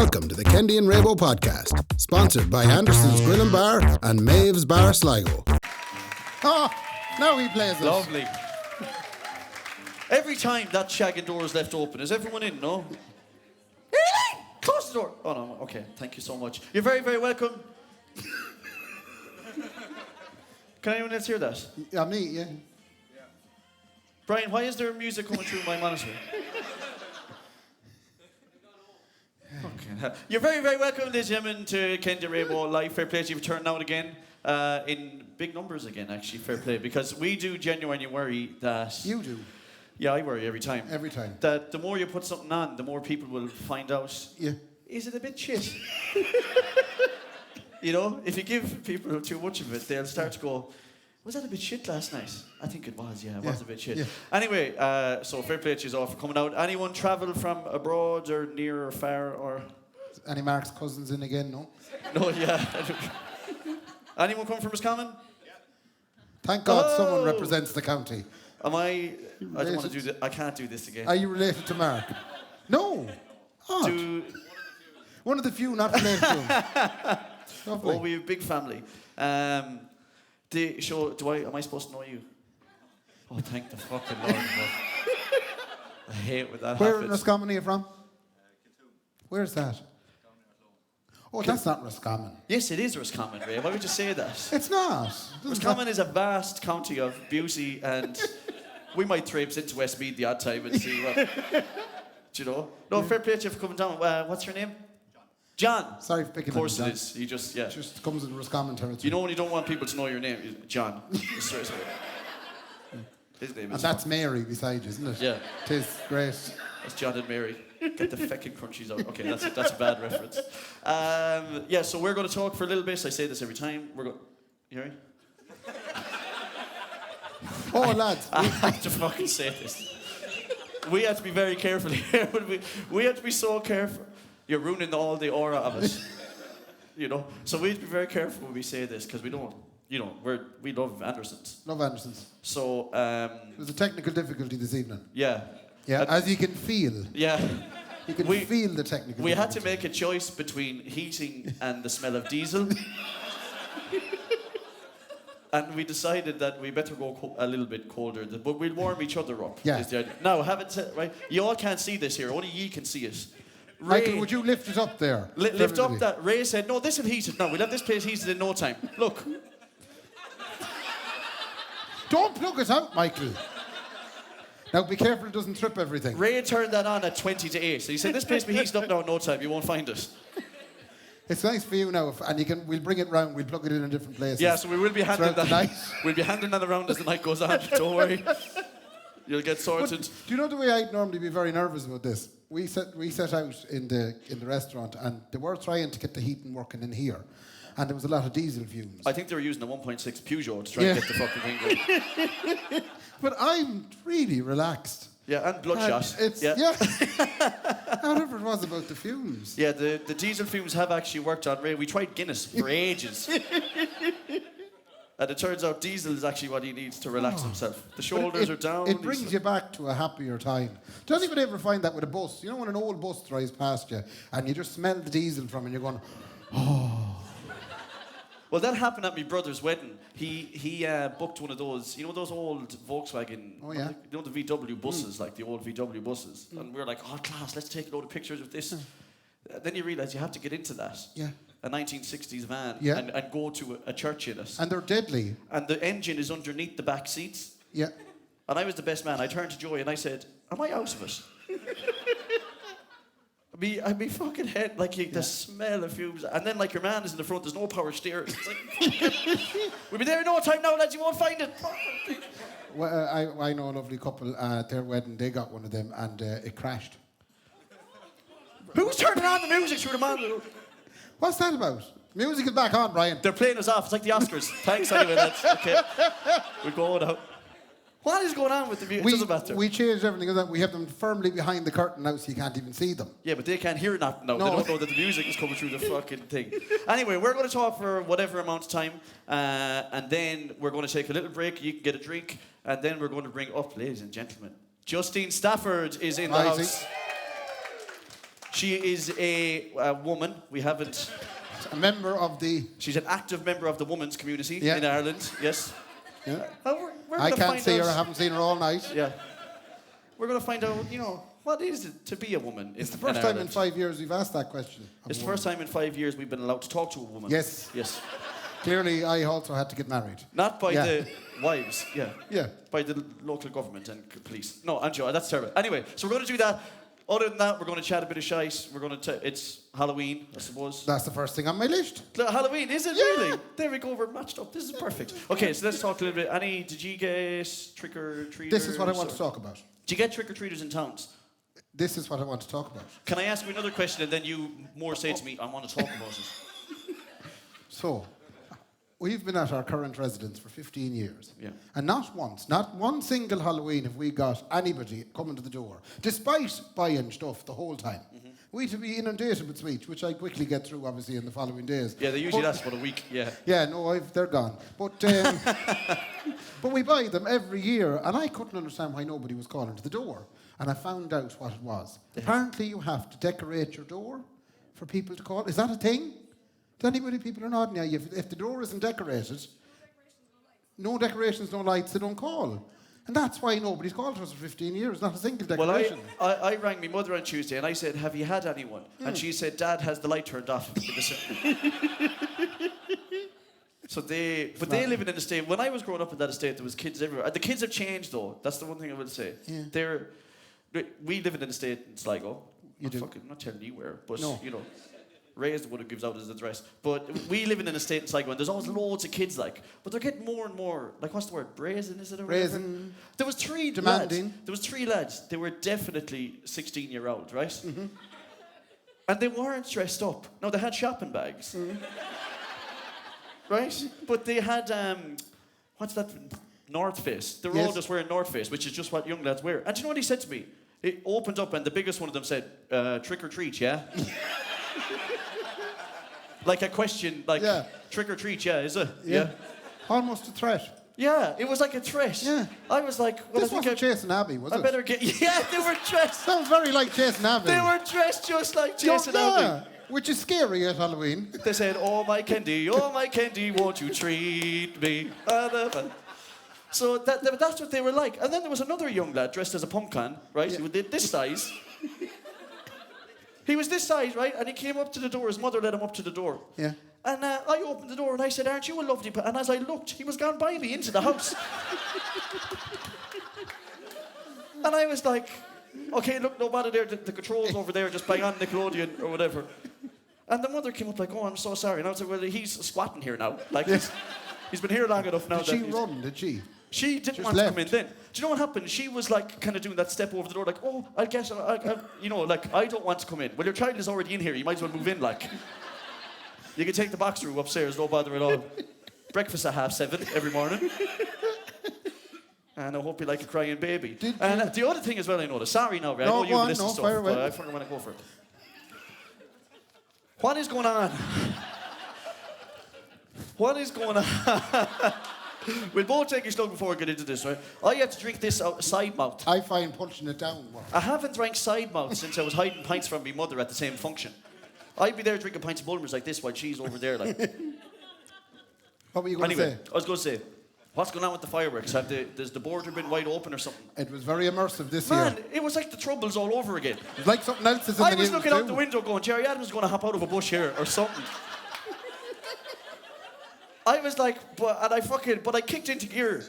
Welcome to the Kendy and Raybo podcast, sponsored by Anderson's Grill and Bar and Maeve's Bar Sligo. Oh, now he plays it. Lovely. Every time that shagging door is left open, is everyone in? No? Really? Close the door. Oh, no. Okay. Thank you so much. You're very, very welcome. Can anyone else hear that? Yeah, me, yeah. Brian, why is there music coming through my monitor? Okay. You're very, very welcome, ladies and gentlemen, to Kendy Raybo Live. Fair play to you for turning out again. In big numbers again, actually, fair play. Because we do genuinely worry that... You do. Yeah, I worry every time. Every time. That the more you put something on, the more people will find out, Yeah. is it a bit shit? You know, if you give people too much of it, they'll start to go, was that a bit shit last night? I think it was, yeah, it was a bit shit. Yeah. Anyway, so fair play to you all for coming out. Anyone travel from abroad or near or far or... Any Mark's cousins in again, no? No, yeah. Anyone come from Roscommon? Thank God someone represents the county. Am I don't want to do this. I can't do this again. Are you related to Mark? No. Odd. One of the few not related to him. Lovely. Oh, we have a big family. Am I supposed to know you? Oh, thank the fucking Lord. I hate when that Where happens. in Roscommon are you from? Where's that? Oh, that's not Roscommon. Yes, it is Roscommon, Ray. Why would you say that? It's not. Roscommon is a vast county of beauty, and we might traipse into Westmeath the odd time and see what... Do you know? No, fair play to you for coming down. What's your name? John. Sorry for picking Of course on it John. is. He just, yeah. Just comes in Roscommon territory. You know when you don't want people to know your name? John. Sorry. His name is... And that's Mary beside you, isn't it? Yeah. Tis great. That's John and Mary. Get the feckin' crunchies out. Okay, that's a bad reference. Yeah, so we're going to talk for a little bit. I say this every time. You hear me? Oh, lads. I have to fucking say this. We have to be very careful here. We have to be so careful. You're ruining all the aura of it. You know? So we have to be very careful when we say this, because we don't, you know, we love Andersons. Love Andersons. So, There's a technical difficulty this evening. yeah. Yeah, as you can feel. Yeah. You can feel the technical We had difficulty. to make a choice between heating and the smell of diesel. And we decided that we better go a little bit colder, but we'll warm each other up. Yeah. Is the idea. Now, have it said, right? You all can't see this here. Only ye can see it. Michael, would you lift it up there? Lift up that. Ray said, no, this will heat it. No, we'll have this place heated in no time. Look. Don't plug it out, Michael. Now, be careful it doesn't trip everything. Ray turned that on at 20 to 8. So he said, this place will be heated up now in no time. You won't find it. It's nice for you now, we'll bring it round, we'll plug it in different places. Yeah, so we will be handling Throughout that. the night. We'll be handling that around as the night goes on. Don't worry. You'll get sorted. But do you know the way I'd normally be very nervous about this? We set out in the restaurant, and they were trying to get the heating working in here, and there was a lot of diesel fumes. I think they were using a 1.6 Peugeot to try and get the fucking thing going. But I'm really relaxed. Yeah, and bloodshot. Yeah. However it was about the fumes. Yeah, the diesel fumes have actually worked on Ray. We tried Guinness for ages. And it turns out diesel is actually what he needs to relax himself. The shoulders are down. It brings you back to a happier time. Does anybody ever find that with a bus? You know when an old bus drives past you and you just smell the diesel from it and you're going, oh. Well, that happened at my brother's wedding. He booked one of those, you know those old Volkswagen, oh, yeah. You know the VW buses, like the old VW buses. And we were like, oh, class, let's take a load of pictures with this. Then you realise you have to get into that. Yeah. A 1960s van and go to a church in it. And they're deadly. And the engine is underneath the back seats. Yeah. And I was the best man. I turned to Joey and I said, am I out of it? I'd be fucking head, like the smell of fumes. And then like your man is in the front, there's no power steering. It's like, we'll be there in no time now, lads, you won't find it. Well, I know a lovely couple at their wedding, they got one of them and it crashed. Who's turning on the music through the man? What's that about? Music is back on, Brian. They're playing us off. It's like the Oscars. Thanks anyway, lads. Okay. We're going now. What is going on with the music? It doesn't matter. We changed everything. We have them firmly behind the curtain now so you can't even see them. Yeah, but they can't hear that now. No. They don't know that the music is coming through the fucking thing. Anyway, we're going to talk for whatever amount of time, and then we're going to take a little break. You can get a drink, and then we're going to bring up, ladies and gentlemen, Justine Stafford is in the house. She is a woman. We haven't... A member of the... She's an active member of the women's community Yeah. in Ireland, yes. Yeah. We're I gonna can't find see her. out- I haven't seen her all night. Yeah. We're going to find out, what is it to be a woman It's the first time in 5 years we've asked that question. It's the first time in 5 years we've been allowed to talk to a woman. Yes. Yes. Clearly, I also had to get married. Not by Yeah. the wives, yeah. Yeah. By the local government and police. No, I'm sure, that's terrible. Anyway, so we're going to do that. Other than that, we're going to chat a bit of shite. We're going to... It's Halloween, I suppose. That's the first thing on my list. Halloween, is it really? There we go, we're matched up. This is perfect. Okay, so let's talk a little bit. Did you get trick-or-treaters? This is what I want to talk about. Did you get trick-or-treaters in towns? This is what I want to talk about. Can I ask you another question and then you more say to me, I want to talk about it? So, we've been at our current residence for 15 years. Yeah. And not once, not one single Halloween have we got anybody coming to the door, despite buying stuff the whole time. Mm-hmm. We'd be inundated with sweets, which I quickly get through, obviously, in the following days. Yeah, they usually last about a week, yeah. Yeah, no, they're gone. But but we buy them every year, and I couldn't understand why nobody was calling to the door. And I found out what it was. Apparently, you have to decorate your door for people to call. Is that a thing? Do anybody, people are nodding at you. If the door isn't decorated, no decorations, no lights, they don't call. And that's why nobody's called to us for 15 years, not a single decoration. Well, I rang my mother on Tuesday and I said, have you had anyone? And she said, Dad has the light turned off. So they live in an estate. When I was growing up in that estate, there was kids everywhere. The kids have changed, though. That's the one thing I will say. Yeah. We live in an estate in Sligo. You do? I'm not telling you where, but, No. Ray is the one who gives out his address. But we live in an estate in Sligo, and there's always loads of kids, but they're getting more and more, what's the word? Brazen, is it? Or whatever? Brazen. There was three Demanding. lads. There was 3 lads. They were definitely 16-year-old, right? Mm-hmm. And they weren't dressed up. No, they had shopping bags. Mm-hmm. Right? But they had, what's that? North Face. They were all just wearing North Face, which is just what young lads wear. And do you know what he said to me? It opened up, and the biggest one of them said, trick or treat, yeah? Like a question, trick or treat, yeah, is it? Yeah. Almost a threat. Yeah, it was like a threat. Yeah. I was like, this wasn't Chasing Abbey, was it? I better get... Yeah, they were dressed. Sounds very like Chasing Abbey. They were dressed just like Jason Abbey. Which is scary at Halloween. They said, oh my Kendy, won't you treat me? So that's what they were like. And then there was another young lad dressed as a pumpkin, right? Yeah. He was this size. He was this size, right? And he came up to the door. His mother led him up to the door. Yeah. And I opened the door and I said, aren't you a lovely... And as I looked, he was gone by me into the house. And I was like, okay, look, no matter there, the controls over there, just bang on Nickelodeon or whatever. And the mother came up like, oh, I'm so sorry. And I was like, well, he's squatting here now. Like, he's been here long enough now. Did she run, did she? She didn't want to come in then. Do you know what happened? She was like kind of doing that step over the door, like, oh, I guess, I don't want to come in. Well, your child is already in here. You might as well move in, like. You can take the box room upstairs, no bother at all. Breakfast at 7:30 every morning. And I hope you like a crying baby. And the other thing as well, I noticed. Sorry now, Ray. I know you listen to stuff, but I forgot when I go for it. What is going on? What is going on? We'll both take a slug before we get into this, right? I have to drink this out side mouth. I find punching it down work. I haven't drank side mouth since I was hiding pints from my mother at the same function. I'd be there drinking pints of Bulmers like this while she's over there, like. What were you going to say? I was going to say, what's going on with the fireworks? Has the border been wide open or something? It was very immersive this year. Man, it was like the Troubles all over again. It was like something else is in the news. I was looking out the window going, Jerry Adams is going to hop out of a bush here or something. I was like, but I kicked into gear.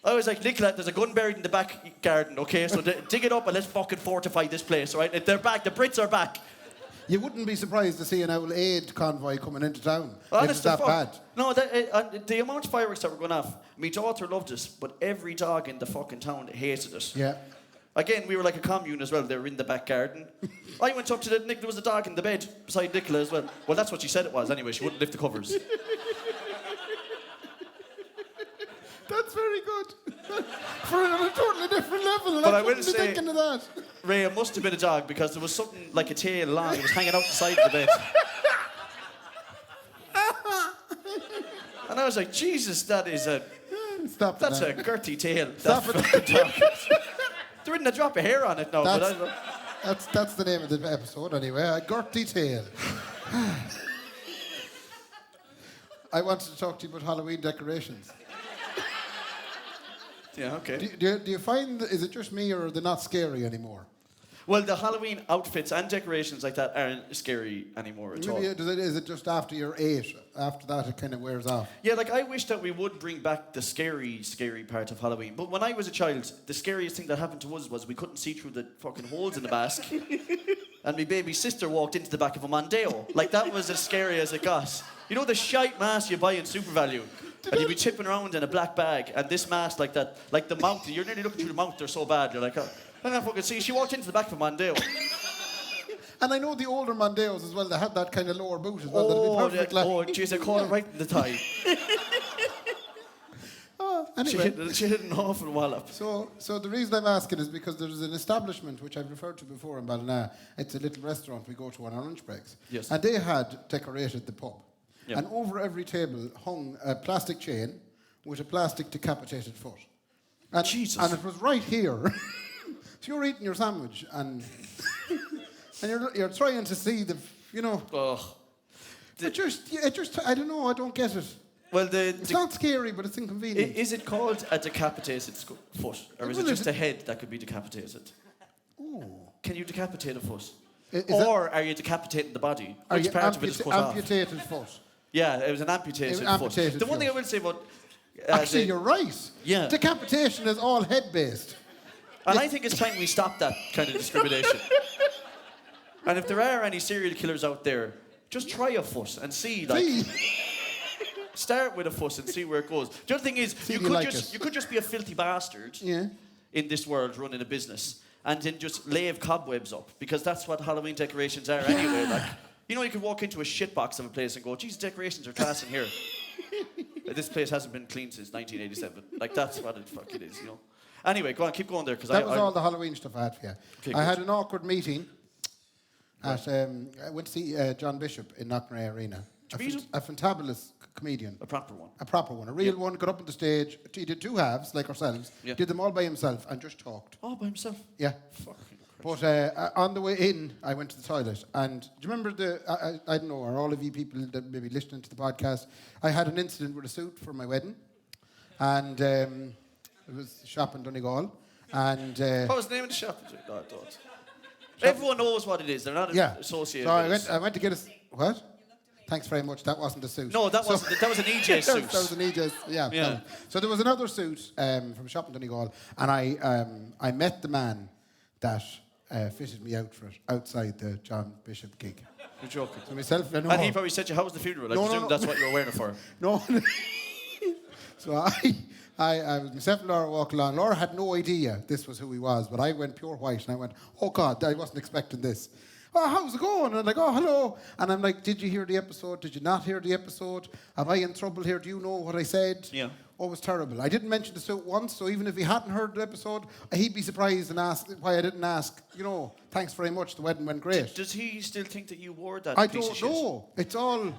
I was like, Nicola, there's a gun buried in the back garden, okay? So dig it up and let's fucking fortify this place, all right? They're back, the Brits are back. You wouldn't be surprised to see an old aid convoy coming into town. Honest if it's that bad. No, the amount of fireworks that were going off, my daughter loved it, but every dog in the fucking town hated it. Yeah. Again, we were like a commune as well. They were in the back garden. I went up to Nick, there was a dog in the bed beside Nicola as well. Well, that's what she said it was anyway. She wouldn't lift the covers. That's very good. For on a totally different level. But I will say, thinking of that. Ray, it must have been a dog because there was something like a tail long. It was hanging out the side of the bed. And I was like, Jesus, that's a girthy tail. Stop it. There isn't a drop of hair on it now. That's the name of the episode anyway. A Gertie Tale. I wanted to talk to you about Halloween decorations. Yeah, okay. Do you find, is it just me or are they not scary anymore? Well, the Halloween outfits and decorations like that aren't scary anymore at all. Maybe is it just after you're 8? After that, it kind of wears off. Yeah, like I wish that we would bring back the scary part of Halloween. But when I was a child, the scariest thing that happened to us was we couldn't see through the fucking holes in the mask. And my baby sister walked into the back of a Mondeo. Like, that was as scary as it got. You know the shite mask you buy in Super Value? And you'd be tipping around in a black bag, and this mask like that, like the mouth, you're nearly looking through the mouth, they're so bad. You're like, oh, I can't fucking see. She walked into the back of a Mondeo. And I know the older Mondeos as well, they had that kind of lower boot as well. That'd be perfect, jeez, I caught it right in the thigh. Anyway. She hit an awful wallop. So the reason I'm asking is because there's an establishment which I've referred to before in Ballina. It's a little restaurant we go to on our lunch breaks. Yes. And they had decorated the pub. Yep. And over every table hung a plastic chain with a plastic decapitated foot. And, Jesus. And it was right here. So you're eating your sandwich and and you're trying to see the, you know. Oh. It just I don't know, I don't get it. Well, it's not scary, but it's inconvenient. Is it called a decapitated foot? Or is it just a head that could be decapitated? Oh. Can you decapitate a foot? Or are you decapitating the body? Which part of it is cut off? Amputated foot. Yeah, it was an amputated foot. The one thing I will say about... Actually, you're right. Yeah. Decapitation is all head-based. And I think it's time we stop that kind of discrimination. And if there are any serial killers out there, just try a foot and see, like... Start with a foot and see where it goes. The other thing is, you could just be a filthy bastard in this world running a business and then just lay cobwebs up, because that's what Halloween decorations are anyway. Like, you know, you could walk into a shitbox of a place and go, geez, decorations are class in here. This place hasn't been cleaned since 1987. Like, that's what it fucking is, you know. Anyway, go on, keep going there. That was all the Halloween stuff I had for you. Okay, I had an awkward meeting at, I went to see John Bishop in Knocknarea Arena. A fantabulous comedian. A proper one. A proper one. A real one. Got up on the stage. He did 2 halves, like ourselves. Yeah. Did them all by himself and just talked. All by himself? Yeah. Fucking But on the way in, I went to the toilet. And do you remember I don't know, are all of you people that may be listening to the podcast, I had an incident with a suit for my wedding. And it was a shop in Donegal. And what was the name of the shop? No, I don't. Everyone knows what it is. They're not associated with it. I went to get a... What? Thanks very much. That wasn't a suit. No, that wasn't. That was an EJ suit. That was an EJ. Yeah. So there was another suit from a shop in Donegal, and I met the man that fitted me out for it outside the John Bishop gig. You're joking. So myself, and he probably said to you, "How was the funeral?" I presume that's what you were wearing it for. No. So I was myself and Laura walking along. Laura had no idea this was who he was, but I went pure white, and I went, "Oh God, I wasn't expecting this." Oh, how's it going? And I'm like, oh, hello. And I'm like, did you hear the episode? Did you not hear the episode? Am I in trouble here? Do you know what I said? Yeah. Oh, it was terrible. I didn't mention the suit once, so even if he hadn't heard the episode, he'd be surprised and ask why I didn't ask. You know, thanks very much. The wedding went great. Does he still think that you wore that I piece of shit? don't know. It's all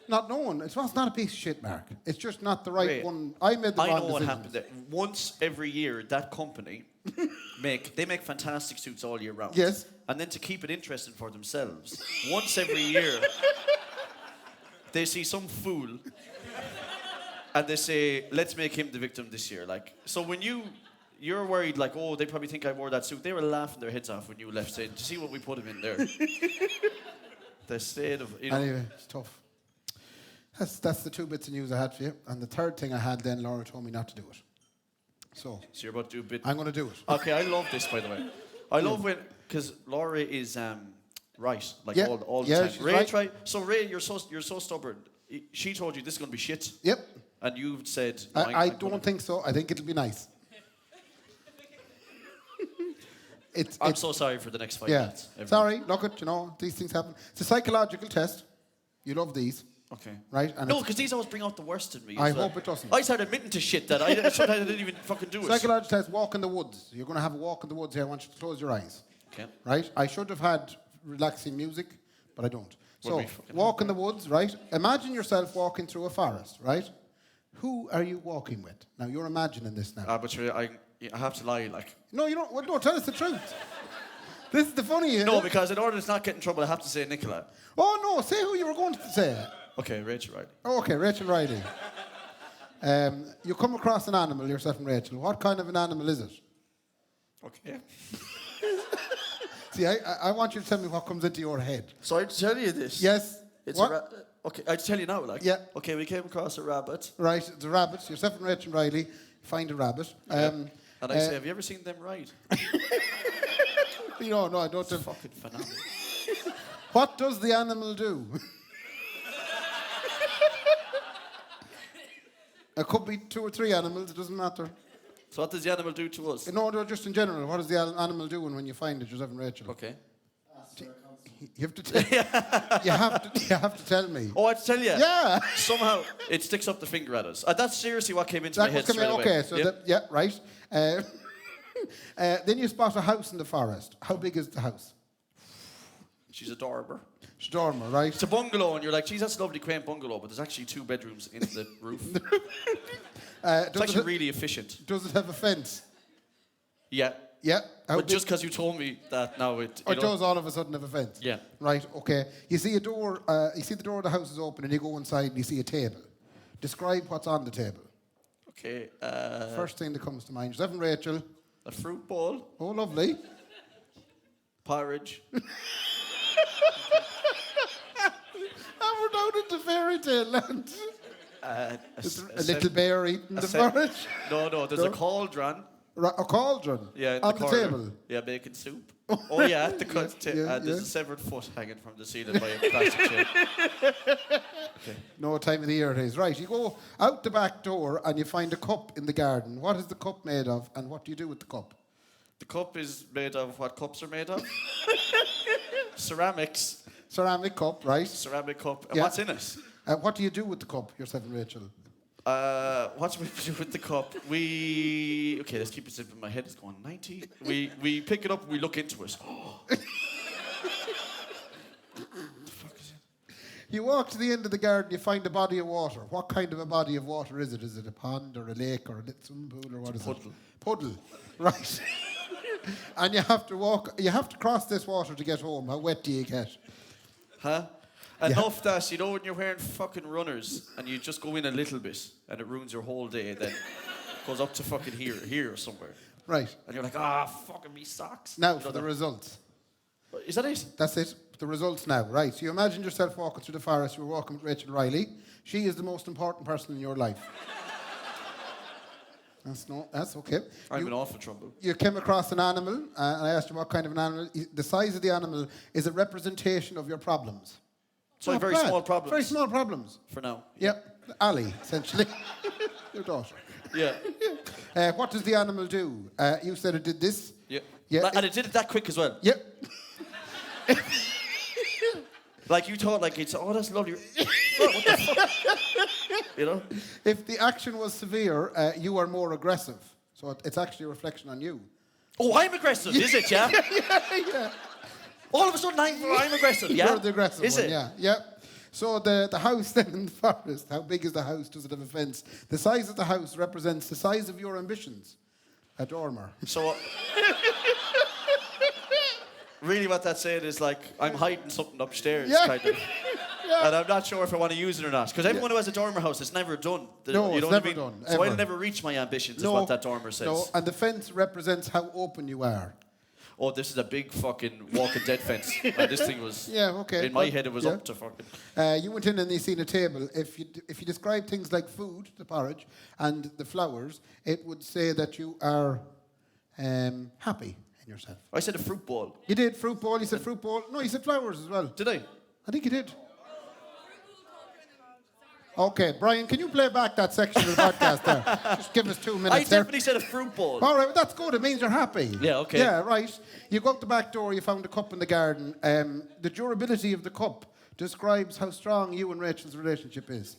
not known. It's not a piece of shit, Mark. It's just not the right one. I made the wrong decision. I know what happened there. Once every year, that company make fantastic suits all year round. Yes. And then to keep it interesting for themselves, once every year, they see some fool and they say, let's make him the victim this year. Like, so when you're worried, like, oh, they probably think I wore that suit. They were laughing their heads off when you left, saying, "Do you see what we put him in there?" The state of, you know. Anyway, it's tough. That's the 2 bits of news I had for you. And the third thing I had then, Laura told me not to do it. So you're about to do a bit. I'm going to do it. Okay, I love this, by the way. I love when, because Laura is right, like all the time. Ray, right. So Ray, you're so stubborn. She told you this is going to be shit. Yep. And you said, no, I don't think so. I think it'll be nice. I'm so sorry for the next 5 minutes. Everyone. Sorry, look at, these things happen. It's a psychological test. You love these. Okay. Right? And no, because these always bring out the worst in me. I hope it doesn't. I started admitting to shit that I didn't even fucking do it. Psychological test, walk in the woods. You're going to have a walk in the woods here. I want you to close your eyes. Okay. Right? I should have had relaxing music, but I don't. So, walk in the woods, right? Imagine yourself walking through a forest, right? Who are you walking with? Now, you're imagining this now. But I have to lie, like. No, you don't. Well, no, tell us the truth. This is the funny. No, because in order to not get in trouble, I have to say Nicola. Oh no! Say who you were going to say. Okay, Rachel Riley. Oh, okay, Rachel Riley. You come across an animal, yourself and Rachel. What kind of an animal is it? Okay. See, I want you to tell me what comes into your head. So I tell you this. Yes. It's what? okay, I tell you now, like. Yeah. Okay, we came across a rabbit. Right, it's a rabbit. Yourself and Rachel Riley find a rabbit. And I say, have you ever seen them ride? No, I don't. It's fucking phenomenal. What does the animal do? It could be 2 or 3 animals. It doesn't matter. So what does the animal do to us? No, just in general. What is the animal doing when you find it, Joseph and Rachel? Okay. You have to tell. you have to tell me. Oh, I have to tell you. Yeah. Somehow it sticks up the finger at us. That's seriously what came into my head straight away. Okay, so right. Then you spot a house in the forest. How big is the house? She's a dormer. It's a dormer, right? It's a bungalow, and you're like, geez, that's a lovely, quaint bungalow, but there's actually 2 bedrooms in the roof. It's actually really efficient. Does it have a fence? Yeah. Yeah. But just because you told me that now it... It does all of a sudden have a fence? Yeah. Right, okay. You see a door, you see the door of the house is open and you go inside and you see a table. Describe what's on the table. Okay. First thing that comes to mind. Joseph and Rachel. A fruit bowl. Oh, lovely. Porridge. And we're down into fairy tale land. A little bear eating the porridge. No, there's a cauldron. A cauldron? Yeah, on the table? Yeah, bacon soup. Oh, yeah, at the there's a severed foot hanging from the ceiling by a plastic chair. Okay. No time of the year it is. Right, you go out the back door and you find a cup in the garden. What is the cup made of and what do you do with the cup? The cup is made of what cups are made of? Ceramics. Ceramic cup, right? Ceramic cup. And what's in it? What do you do with the cup, yourself and Rachel? What do we do with the cup? Okay, let's keep it simple. My head is going 90. We pick it up and we look into it. The fuck is it? You walk to the end of the garden, you find a body of water. What kind of a body of water is it? Is it a pond or a lake or a swimming pool or what is puddle. it? Puddle. Right. And you have to cross this water to get home. How wet do you get? Huh? Enough that, you know, when you're wearing fucking runners and you just go in a little bit and it ruins your whole day, then it goes up to fucking here or somewhere. Right. And you're like, fucking me socks. Now for the results. Is that it? That's it. The results now. Right. So you imagine yourself walking through the forest. You're walking with Rachel Riley. She is the most important person in your life. That's okay. I'm in awful trouble. You came across an animal, and I asked you what kind of an animal. The size of the animal is a representation of your problems. So very small problems. Very small problems. For now. Yep. Ali, essentially. Your daughter. Yeah. What does the animal do? You said it did this. Yeah. Yeah. And it did it that quick as well. Yep. Like you thought, like it's that's lovely. What the fuck? You know. If the action was severe, you are more aggressive. So it's actually a reflection on you. Oh, I'm aggressive, is it? Yeah. Yeah. All of a sudden, I'm aggressive. Yeah. You're the aggressive is one. It? Yeah. So the house then in the forest. How big is the house? Does it have a fence? The size of the house represents the size of your ambitions. A dormer. So. Really, what that's saying is like I'm hiding something upstairs, kind of. And I'm not sure if I want to use it or not. Because everyone who has a dormer house, it's never done. No, you know it's never done. So I'll never reach my ambitions, is what that dormer says. No, and the fence represents how open you are. Oh, this is a big fucking Walking Dead fence. And this thing was... Yeah, okay. In my head, it was up to fucking... You went in and you seen a table. If you describe things like food, the porridge, and the flowers, it would say that you are happy in yourself. I said a fruit bowl. You did, fruit bowl. You said fruit bowl. No, you said flowers as well. Did I? I think you did. Okay, Brian, can you play back that section of the podcast there? Just give us 2 minutes. I definitely said a fruit bowl. All right, that's good. It means you're happy. Yeah, okay. Yeah, right. You go up the back door, you found a cup in the garden. The durability of the cup describes how strong you and Rachel's relationship is.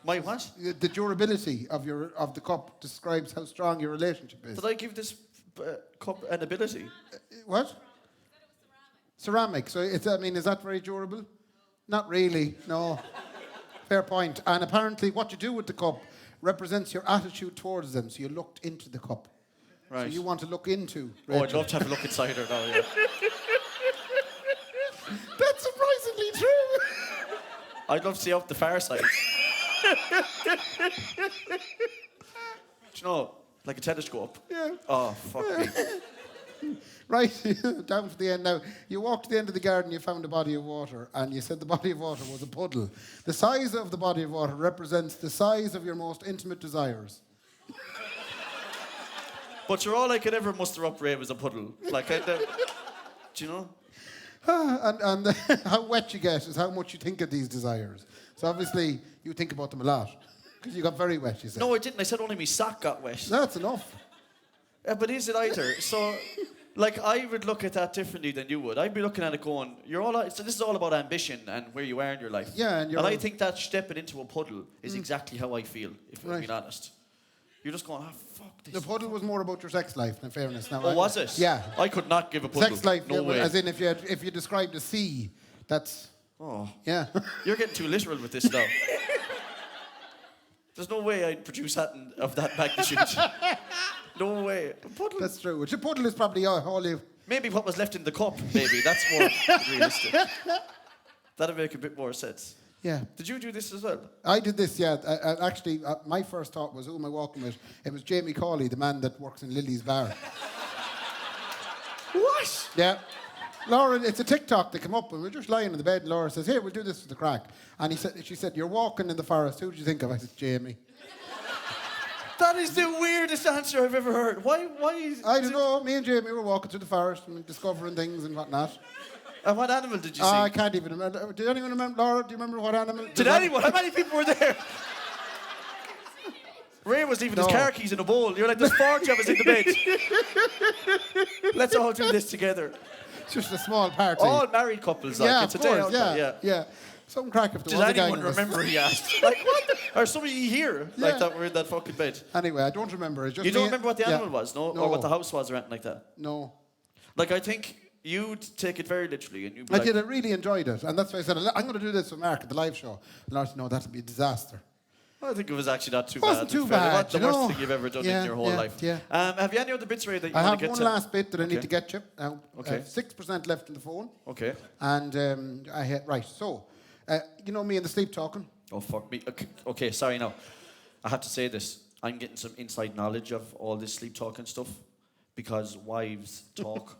My what? The durability of the cup describes how strong your relationship is. Did I give this cup an ability? What? Ceramic. So is that very durable? Not really, no. Fair point. And apparently what you do with the cup represents your attitude towards them. So you looked into the cup. Right. So you want to look into Oh, I'd Rachel. love to have a look inside her now, yeah. That's surprisingly true. I'd love to see out the far side. Do you know, like a telescope? Yeah. Oh, fuck me. Right, down to the end now. You walked to the end of the garden, you found a body of water, and you said the body of water was a puddle. The size of the body of water represents the size of your most intimate desires. But you're all I could ever muster up, Ray, was a puddle. Like, do you know? And how wet you get is how much you think of these desires. So obviously, you think about them a lot. Because you got very wet, you said. No, I didn't. I said only my sock got wet. That's enough. Yeah, but is it either? So, like, I would look at that differently than you would. I'd be looking at it going, so this is all about ambition and where you are in your life. Yeah, and I think that stepping into a puddle is exactly how I feel, if I'm being honest. You're just going, fuck this. The puddle was more about your sex life, in fairness. Now, Oh, was it? Yeah. I could not give a puddle. Sex life, no way. as in if you described a sea, that's... Oh. Yeah. You're getting too literal with this now. There's no way I'd produce that of that magnitude. No way. A puddle. That's true. Which a puddle is probably all you... Maybe what was left in the cup, maybe. That's more realistic. That'd make a bit more sense. Yeah. Did you do this as well? I did this, yeah. Actually, my first thought was, who am I walking with? It was Jamie Cawley, the man that works in Lily's bar. What? Yeah. Laura, it's a TikTok that came up, and we were just lying in the bed, and Laura says, "Here, we'll do this for the crack." And she said, "You're walking in the forest. Who did you think of?" I said, "Jamie." That is the weirdest answer I've ever heard. Why I don't know. Me and Jamie were walking through the forest and discovering things and whatnot. And what animal did you see? I can't even remember. Did anyone remember, Laura? Do you remember what animal? Did anyone? How many people were there? Ray was leaving his car keys in a bowl. You're like, there's 40 of us in the bed. Let's all do this together. It's just a small party. All married couples, like. Yeah, It's a of day course, out. yeah. Some crack if there Did was a gang anyone of us. remember, he asked? Like, what? Or somebody here, like, that were in that fucking bed. Anyway, I don't remember. It's just You don't remember what the animal was, no? No. Or what the house was or anything like that? No. Like, I think you'd take it very literally and you'd be I like... did. I really enjoyed it. And that's why I said, I'm going to do this with Mark at the live show. And Laura said, no, that'll be a disaster. I think it was actually not too bad. Wasn't too It's fairly- bad, Not the you worst know. thing you've ever done Yeah, in your whole yeah, life. yeah. Have you any other bits, Ray, that you I want have to get one to? last bit that I need Okay. to get you. Now, Okay. 6% left in the phone. Okay. And I had, right, so, you know me and the sleep talking? Oh, fuck me. Okay, sorry, now. I have to say this. I'm getting some inside knowledge of all this sleep talking stuff because wives talk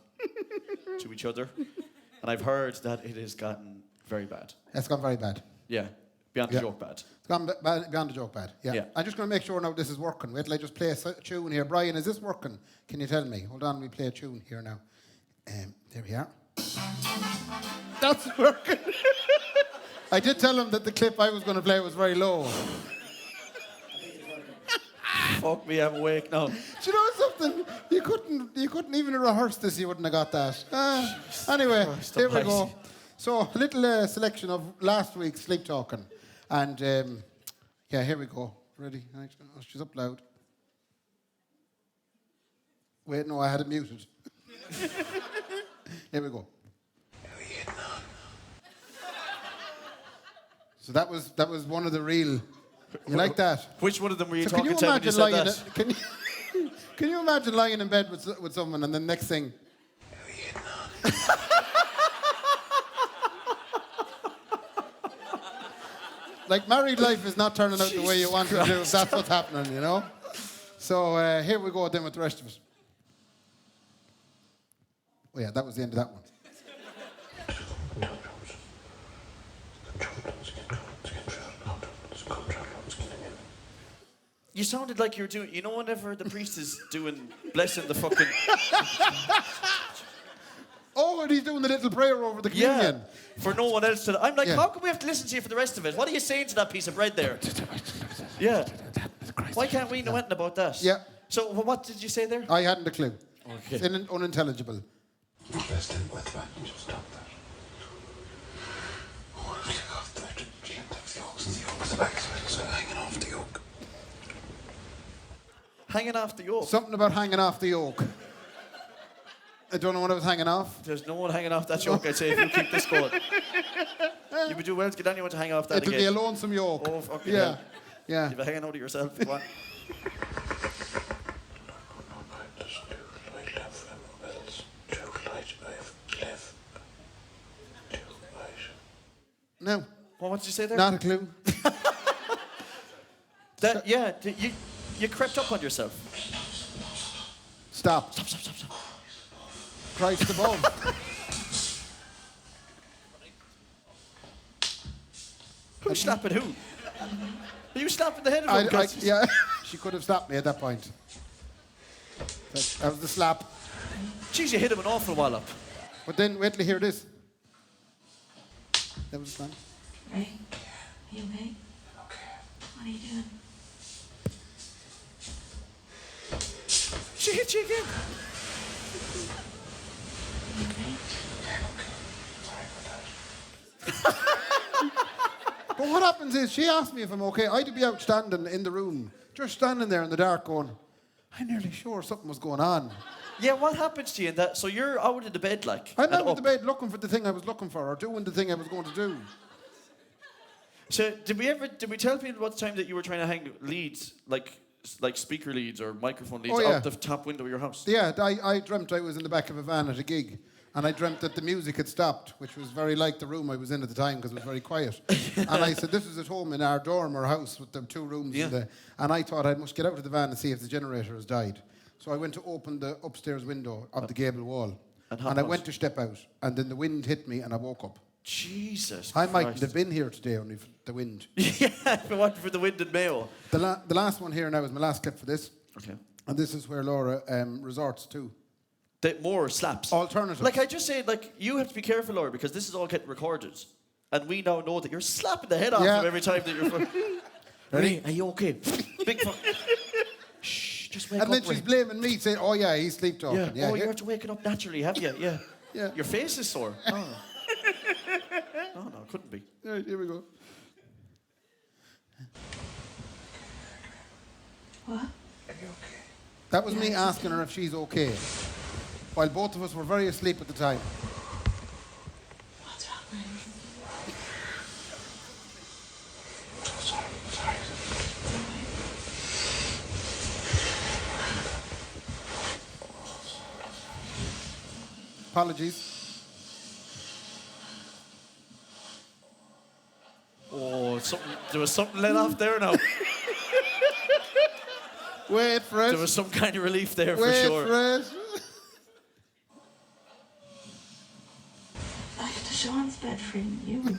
to each other. And I've heard that it has gotten very bad. It's gone very bad. Yeah, beyond the joke bad. It's gone beyond the joke bad. Yeah. I'm just going to make sure now this is working. Wait till I just play a tune here. Brian, is this working? Can you tell me? Hold on, we play a tune here now. There we are. That's working. I did tell him that the clip I was going to play was very low. Fuck me, I'm awake now. Do you know something? You couldn't even rehearse this. You wouldn't have got that. Anyway, Christ here we almighty. go. So a little selection of last week's sleep talking, and yeah, here we go. Ready? Oh, she's up loud. Wait, no, I had it muted. Here we go. So that was one of the real. You like that? Which one of them were you So talking to when you said that? Can you imagine lying in bed with someone and then next thing? Like married life is not turning out the way you want it to do. If that's what's happening, you know. So here we go then with the rest of us. Oh yeah, that was the end of that one. You sounded like you were doing... You know whenever the priest is doing... Blessing the fucking... Oh, and he's doing the little prayer over the communion. Yeah, for no one else to... I'm like, Yeah. how come we have to listen to you for the rest of it? What are you saying to that piece of bread there? Yeah. Why can't we know anything about that? Yeah. So what did you say there? I hadn't a clue. Okay. It's unintelligible. Best in with that, you just stop that. Oh, look off that. The yolks and the yolk is the back of it, so hanging off the yolk. Hanging off the yoke. Something about hanging off the yoke. I don't know what I was hanging off. There's no one hanging off that yoke, I'd say, if you keep this going. You would do well to get anyone to hang off that It'll again. be a lonesome yoke. Oh, fucking yeah. hell. Yeah. You'll be hanging out of yourself. Go on. What did you say there? Not a clue. You crept up on yourself. Stop. Stop. Christ above. Who's slapping who? Are you slapping the head of him? Yeah, she could have stopped me at that point. That was the slap. Jeez, you hit him an awful wallop. But then, wait till you hear this. That was fun. Ray, are you okay? Okay. What are you doing? She hit you again. Are you okay? But what happens is, she asked me if I'm okay. I'd be out standing in the room, just standing there in the dark going, I'm nearly sure something was going on. Yeah, what happens to you in that? So you're out of the bed, like. I'm and out of up. the bed looking for the thing I was looking for, or doing the thing I was going to do. So did we tell people about the time that you were trying to hang leads, like speaker leads or microphone leads, out the top window of your house? Yeah, I dreamt I was in the back of a van at a gig, and I dreamt that the music had stopped, which was very like the room I was in at the time because it was very quiet. And I said, this is at home in our dorm or house with the 2 rooms. Yeah. And I thought I must get out of the van and see if the generator has died. So I went to open the upstairs window of the gable wall. And I went to step out, and then the wind hit me, and I woke up. Jesus I Christ. mightn't have been here today only for the wind. Yeah, if it wasn't for the wind and Mayo. The last one here now is my last clip for this. Okay. And this is where Laura resorts to. More slaps. Alternatives. Like I just said, like you have to be careful, Laura, because this is all getting recorded. And we now know that you're slapping the head off him every time that you're... Ready? Are you okay? Big fun. Shh, just wake up. And then she's blaming me, saying, oh yeah, he's sleep talking. Yeah. Yeah. Oh, you're after waking up naturally, have you? Yeah. Yeah. Your face is sore. Oh. No, it couldn't be. Yeah, here we go. What? Are you okay? That was me asking her if she's okay, while both of us were very asleep at the time. What's wrong, Ray? Sorry. Apologies. Oh, there was something let off there now. Wait for it. There was some kind of relief there for Wait sure. for it. Back to Sean's bed for you.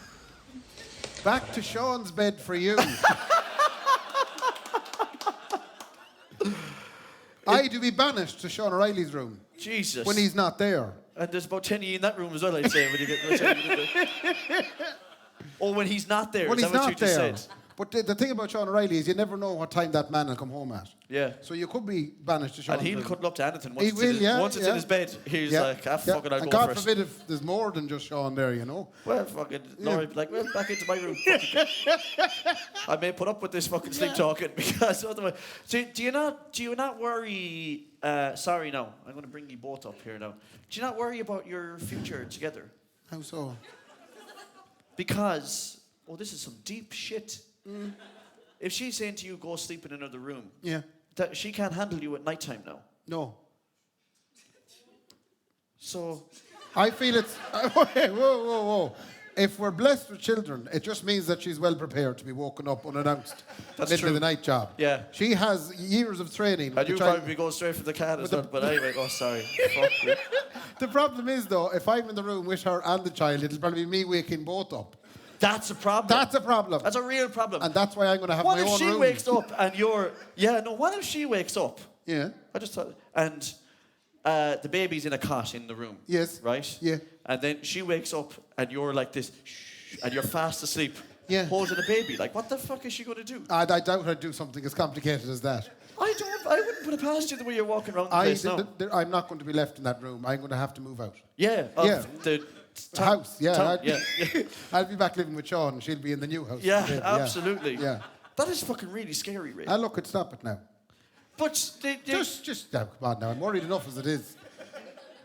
Back to Sean's bed for you. I do be banished to Sean O'Reilly's room Jesus. when he's not there. And there's about 10 of you in that room as well, I'd say, when you get... Or when he's not there. When is he's that what not you just there. said? But the thing about Sean O'Reilly is you never know what time that man will come home at. Yeah. So you could be banished to Sean. And he'll cuddle up to anything. Once He it's will, in his, yeah. Once it's in his bed, he's like, fuck it, I'll and go God first. forbid if there's more than just Sean there, you know. Well, fucking, Laura, like, well, back into my room. I may put up with this fucking sleep talking because otherwise. So do you not worry? Sorry, no, I'm going to bring you both up here now. Do you not worry about your future together? How so? Because, this is some deep shit. If she's saying to you, go sleep in another room, Yeah. that she can't handle you at nighttime now. No. So, I feel it's... Whoa. If we're blessed with children, it just means that she's well prepared to be woken up unannounced. That's middle true. of the night job. Yeah. She has years of training. and you probably be going straight for the cat as well, but anyway, sorry. Fuck you. The problem is, though, if I'm in the room with her and the child, it'll probably be me waking both up. That's a problem. That's a problem. That's a real problem. And that's why I'm going to have What my if own she room. wakes up and you're... Yeah, no, what if she wakes up? Yeah. I just thought... And the baby's in a cot in the room. Yes. Right? Yeah. And then she wakes up and you're like this, shh, and you're fast asleep. Yeah. Holding a baby. Like, what the fuck is she going to do? I doubt I'd do something as complicated as that. I wouldn't put it past you the way you're walking around the place now. I'm not going to be left in that room. I'm going to have to move out. Yeah. Yeah. The House, yeah. town, yeah. I'll be back living with Sean. She'll be in the new house. Yeah, absolutely. Yeah. That is fucking really scary, Ray. Look, it's stop it now. But Just come on now. I'm worried enough as it is.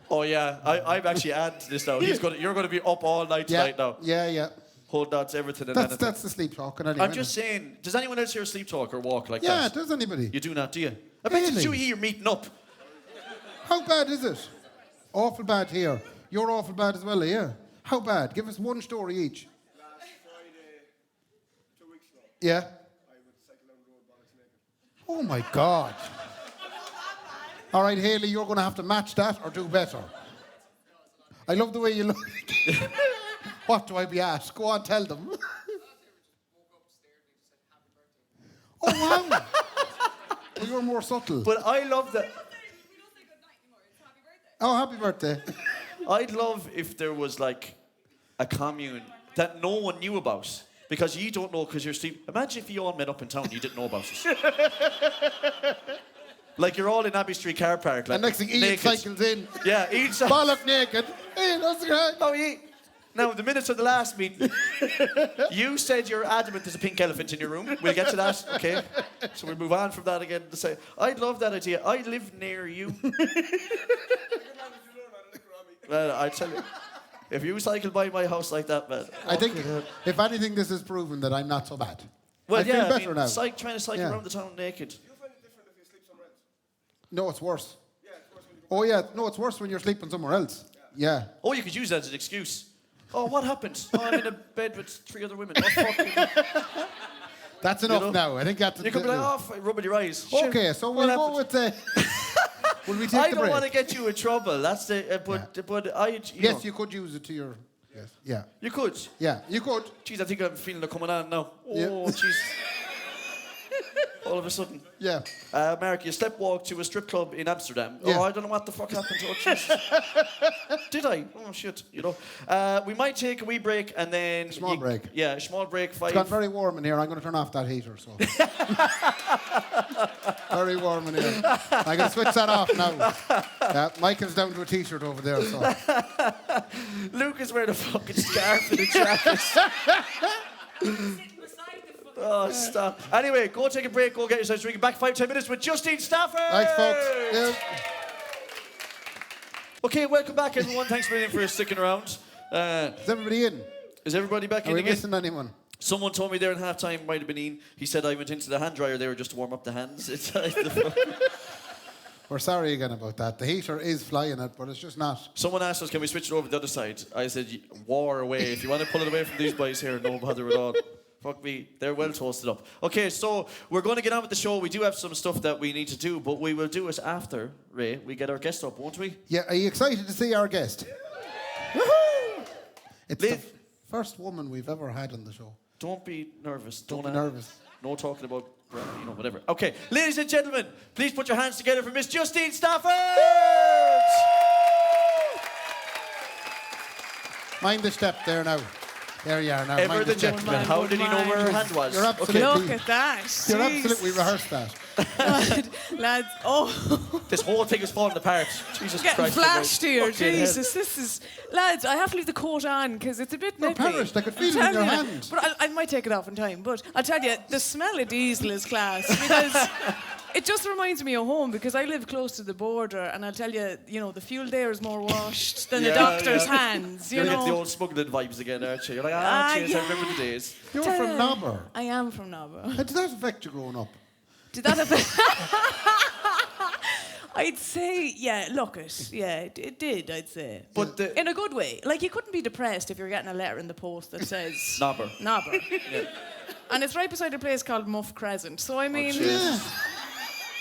Oh yeah, I'm actually adding to this now. You're going to be up all night tonight now. Yeah. Hold on to everything and anything. That's the sleep talking anyway. I'm just saying, does anyone else here sleep talk or walk like that? Yeah, does anybody? You do not, do you? I bet it's Really? you here meeting up. How bad is it? Awful bad here. You're awful bad as well, yeah? How bad? Give us one story each. Last Friday, Yeah. Oh my God. All right, Hayley, you're going to have to match that or do better. I love the way you look. What do I be asked? Go on, tell them. Oh, wow. Well, you're more subtle. But I love that. Oh, happy birthday. I'd love if there was like a commune that no one knew about. Because you don't know because you're sleeping. Imagine if you all met up in town and you didn't know about it. Like you're all in Abbey Street car park. Like, And next thing, Ian naked. cycles in. Yeah, Ian cycles. Bollock naked. Ian, how's it going? Oh, yeah. Now, the minutes of the last meeting, you said you're adamant there's a pink elephant in your room. We'll get to that, okay? So we'll move on from that again to say, I'd love that idea. I live near you. Well, I tell you, if you cycle by my house like that, man. I think, if anything, this has proven that I'm not so bad. Well, I feel yeah, better now. trying to cycle Yeah. around the town naked. No, it's worse. Oh, yeah. No, it's worse when you're sleeping somewhere else. Yeah. Oh, you could use that as an excuse. Oh, what happened? Oh, I'm in a bed with 3 other women. Oh, fuck you. That's enough know? now. I think that's... You could be like, oh, rubbing your eyes. Shit. Okay, so What we'll go happened? with... will we take I the don't break? want to get you in trouble. That's the... but I... You Yes, know, you could use it to your... Yes. Yeah. you could. Yeah, you could. Jeez, I think I'm feeling it coming on now. Yeah. Oh, jeez. All of a sudden. Yeah. Mark, you sleptwalked to a strip club in Amsterdam. Yeah. Oh, I don't know what the fuck happened. Oh, jeez. Did I? Oh, shit. You know. We might take a wee break and then... Small break. Yeah, a small break. 5. It's got very warm in here. I'm going to turn off that heater, so... very warm in here. I'm going to switch that off now. Yeah, Michael's down to a T-shirt over there, so... Luke is wearing a fucking scarf and a jacket. Oh, stop. Anyway, go take a break, go get yourself drinking. Back 5-10 minutes with Justine Stafford. Thanks, folks. Yeah. Okay, welcome back, everyone. Thanks a million for sticking around. Is everybody in? Is everybody back Are in we again? missing anyone? Someone told me there in half-time, might have been Ian. He said I went into the hand dryer there just to warm up the hands. We're sorry again about that. The heater is flying it, but it's just not. Someone asked us, can we switch it over to the other side? I said, war away. If you want to pull it away from these boys here, no bother at all. Fuck me, they're well toasted up. Okay, so we're going to get on with the show. We do have some stuff that we need to do, but we will do it after, Ray, we get our guest up, won't we? Yeah, are you excited to see our guest? Woohoo! It's the first woman we've ever had on the show. Don't be nervous. Don't be nervous. No talking about, you know, whatever. Okay, ladies and gentlemen, please put your hands together for Miss Justine Stafford! Mind the step there now. There you are now. Ever Mind the step. gentleman. How did he know where her hand was? You're absolutely, Look at that. You're absolutely rehearsed that. Lads, oh, This whole thing is falling apart. Jesus getting Christ. flashed here. Fucking hell. Jesus, this is... Lads, I have to leave the coat on because it's a bit You're nippy. perished. I could feel it I'm in your telling you. hand. But I might take it off in time. But I'll tell you, the smell of diesel is class because... It just reminds me of home because I live close to the border and I'll tell you, you know, the fuel there is more washed than the doctor's hands, you You're know. getting the old smuggling vibes again, aren't you? You're like, cheers, Yeah. I remember the days. You're from Nobber. I am from Nobber. How did that affect you growing up? Did that affect... I'd say, yeah, look it. Yeah, it did, I'd say. But in a good way. Like, you couldn't be depressed if you're getting a letter in the post that says... Nobber. Nobber. Yeah. And it's right beside a place called Muff Crescent. So, I mean... Yeah.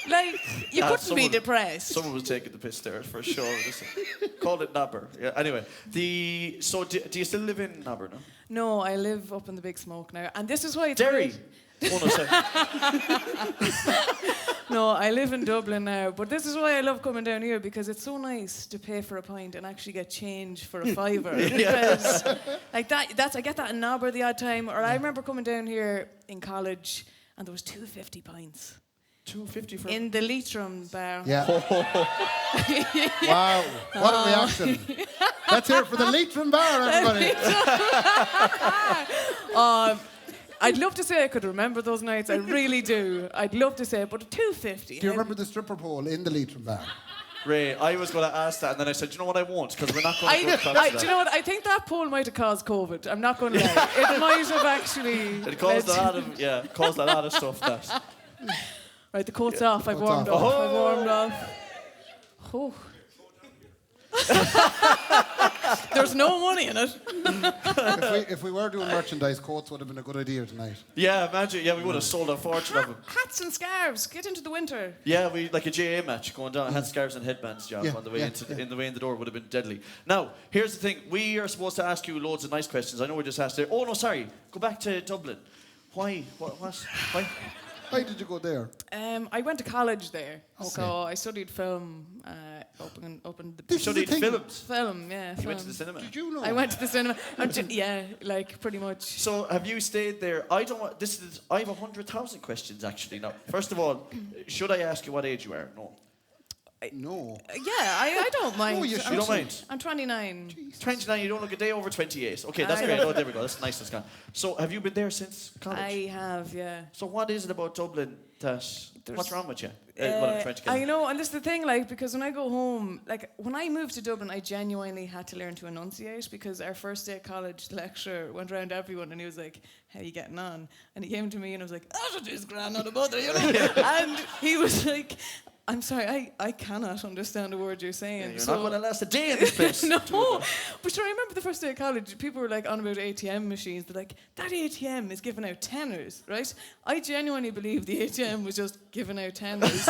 Like, you couldn't be someone- depressed. Someone was taking the piss there for sure. Called it Nobber. Yeah. Anyway, so do you still live in Nobber now? No, I live up in the Big Smoke now. And this is why it's Derry. great. Oh no, sorry. No, I live in Dublin now. But this is why I love coming down here because it's so nice to pay for a pint and actually get change for a fiver. Because like that's I get that in Nobber the odd time. Or I remember coming down here in college and there was 250 pints. 250 for In the Leitrim bar. Yeah. Wow. What a reaction. Let's hear it for the Leitrim bar, everybody. I'd love to say I could remember those nights. I really do. I'd love to say it, but 250. Do you remember the stripper pole in the Leitrim bar? Ray, I was going to ask that, and then I said, you know what, I won't, because we're not going to go across do that. you know what? I think that poll might have caused COVID. I'm not going to lie. It might have actually... It caused a lot of stuff, that. Right, the coat's off. I've Coat's warmed off. off. I've warmed off. Oh. There's no money in it. If we were doing merchandise, coats would have been a good idea tonight. Yeah, imagine. Yeah, we would have sold a fortune of them. Hats and scarves. Get into the winter. Yeah, we like a JA match going down, hat scarves and headbands job Yeah, on the way yeah, into yeah. in the way in the door would have been deadly. Now, here's the thing: we are supposed to ask you loads of nice questions. I know we just asked there. Oh no, sorry. Go back to Dublin. Why? What? Why? Why did you go there? I went to college there, Okay. so I studied film. Opened the This is the Studied thing. films. film. Yeah, You film. went to the cinema. Did you know? I went to the cinema. Yeah, like pretty much. So have you stayed there? I don't want. This is. I have 100,000 questions actually. Now, first of all, should I ask you what age you are? No. No. Yeah, I don't mind. Oh, you You don't mind? I'm 29. 29. You don't look a day over 28. Okay, that's I great. know. Oh, there we go. That's nice. That's gone. So have you been there since college? I have, yeah. So what is it about Dublin that? What's wrong with you? What I'm trying to get I at. know, and this is the thing, like, because when I go home, like, when I moved to Dublin, I genuinely had to learn to enunciate because our first day at college, the lecturer went around to everyone and he was like, how you getting on? And he came to me and I was like, oh, just grand on the mother, you know? And he was like, I'm sorry, I cannot understand a word you're saying. You're not going to last a day in this place. No, but sure, I remember the first day of college, people were like on about ATM machines. They're like, that ATM is giving out tenors, right? I genuinely believe the ATM was just giving out tenors.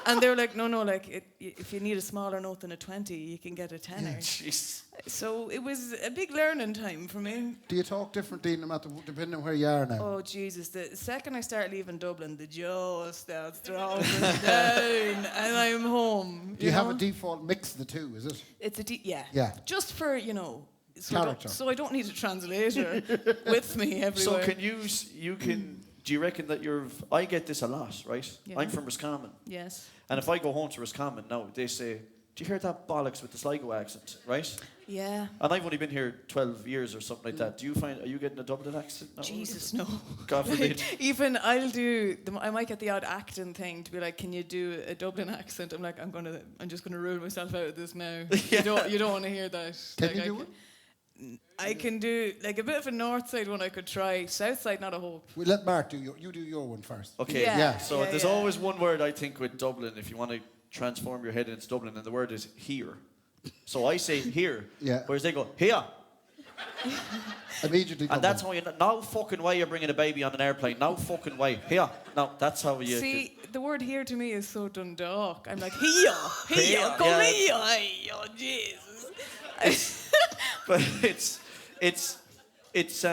And they were like, no, like, if you need a smaller note than a 20, you can get a tenor. Jeez. So it was a big learning time for me. Do you talk differently no matter depending on where you are now? Oh, Jesus. The second I start leaving Dublin, the jaw starts dropping down and I'm home. Do you have know? a default mix of the two, is it? It's a yeah. Yeah. Just for, you know, Character. so I don't need a translator with me everywhere. So do you reckon that I get this a lot, right? Yeah. I'm from Roscommon. Yes. And if I go home to Roscommon now, they say, do you hear that bollocks with the Sligo accent, right? Yeah. And I've only been here 12 years or something like that. Are you getting a Dublin accent now? Jesus, no. God forbid. Even I might get the odd acting thing to be like, can you do a Dublin accent? I'm like, I'm just gonna rule myself out of this now. Yeah. You don't want to hear that. Can you do it? I can do like a bit of a north side one I could try. South side, not a hope. We'll let Mark do you do your one first. Okay. Yeah. So there's always one word I think with Dublin, if you want to transform your head into Dublin, and the word is here. So I say here, Yeah. whereas they go here. Immediately. And that's how you now fucking why you're bringing a baby on an airplane. Now fucking why. Here. Now that's how you See, the word here to me is so Dundalk. I'm like, here, come yeah. here, oh Jesus. But it's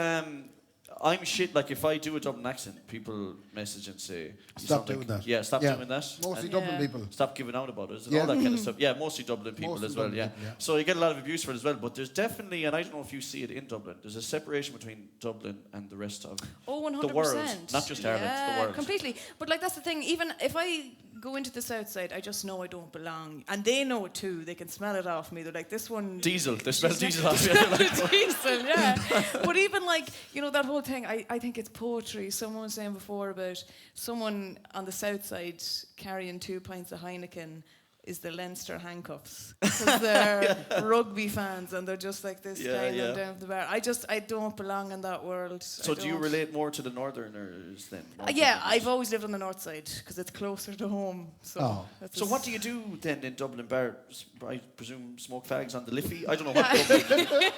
I'm shit. Like if I do a Dublin accent, people message and say, "You Stop sound like-" doing that. Yeah, stop doing that. Mostly And Dublin Yeah. people. stop giving out about it. Yeah. All that kind of stuff. Yeah, mostly Dublin people Mostly as well. Dublin Yeah. people, yeah. So you get a lot of abuse for it as well. But there's definitely, and I don't know if you see it in Dublin. There's a separation between Dublin and the rest of Oh, 100%. the world, not just Ireland. The world. Completely. But like that's the thing. Even if I go into the south side, I just know I don't belong, and they know it too. They can smell it off me. They're like, this one. Diesel. They smell diesel off you. Like, Diesel, yeah. But even like, you know, that whole thing, I think it's poetry. Someone was saying before about someone on the south side carrying 2 pints of Heineken is the Leinster handcuffs. Because they're rugby fans and they're just like this, carrying them down the bar. I don't belong in that world. So do you relate more to the Northerners then? Yeah, I've always lived on the north side because it's closer to home. So, Oh. that's So as- what do you do then in Dublin bar? I presume smoke fags on the Liffey? I don't know what Dublin.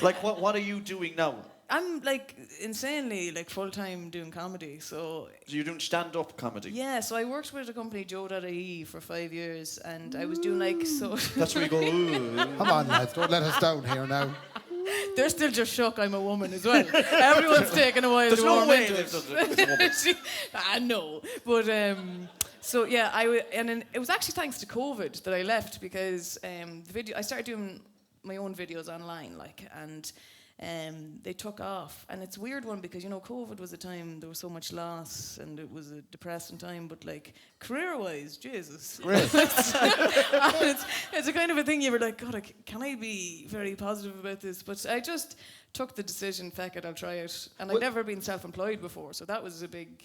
Like what are you doing now? I'm like insanely like full time doing comedy. So So you're doing stand-up comedy? yeah, so I worked with a company Joe.ie for 5 years, and I was doing like so. That's where you go, ooh. Come on, lads, don't let us down here now. They're still just shocked I'm a woman as well. Everyone's taking a while There's to no warm way into there's it. a woman. I know, but so yeah, and then it was actually thanks to COVID that I left because I started doing my own videos online, like, and they took off. And it's a weird one because, you know, COVID was a time there was so much loss and it was a depressing time, but like career-wise, Jesus. Great. It's a kind of a thing you were like, God, can I be very positive about this? But I just took the decision, feck it, I'll try it. And I'd never been self-employed before, so that was a big...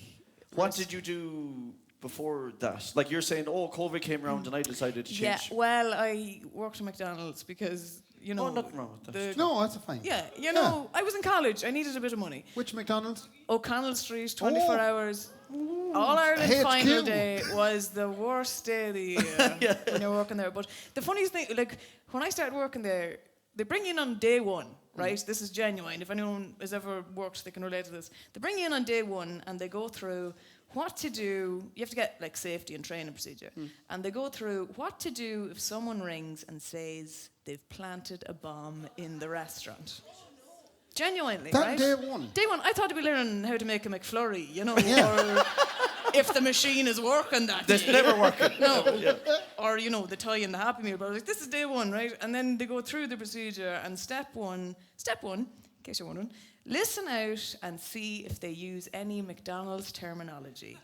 What did you do before that? Like you're saying, oh, COVID came around and I decided to change. Yeah, well, I worked at McDonald's because, you know... Oh, nothing wrong with that. No, that's fine. Yeah, you know, I was in college. I needed a bit of money. Which McDonald's? O'Connell Street, 24 hours. All Ireland HQ. final day was the worst day of the year when you're working there. But the funniest thing, like, when I started working there, they bring you in on day one, right? This is genuine. If anyone has ever worked, they can relate to this. They bring you in on day one and they go through what to do. You have to get like safety and training procedure. And they go through what to do if someone rings and says they've planted a bomb in the restaurant. Genuinely, That right? day one. Day one. I thought I'd be learning how to make a McFlurry, you know, or if the machine is working that It's day. never working. No. Yeah. Or, you know, the tie and the Happy Meal. But I was like, this is day one, right? And then they go through the procedure, and step one, in case you're wondering, listen out and see if they use any McDonald's terminology,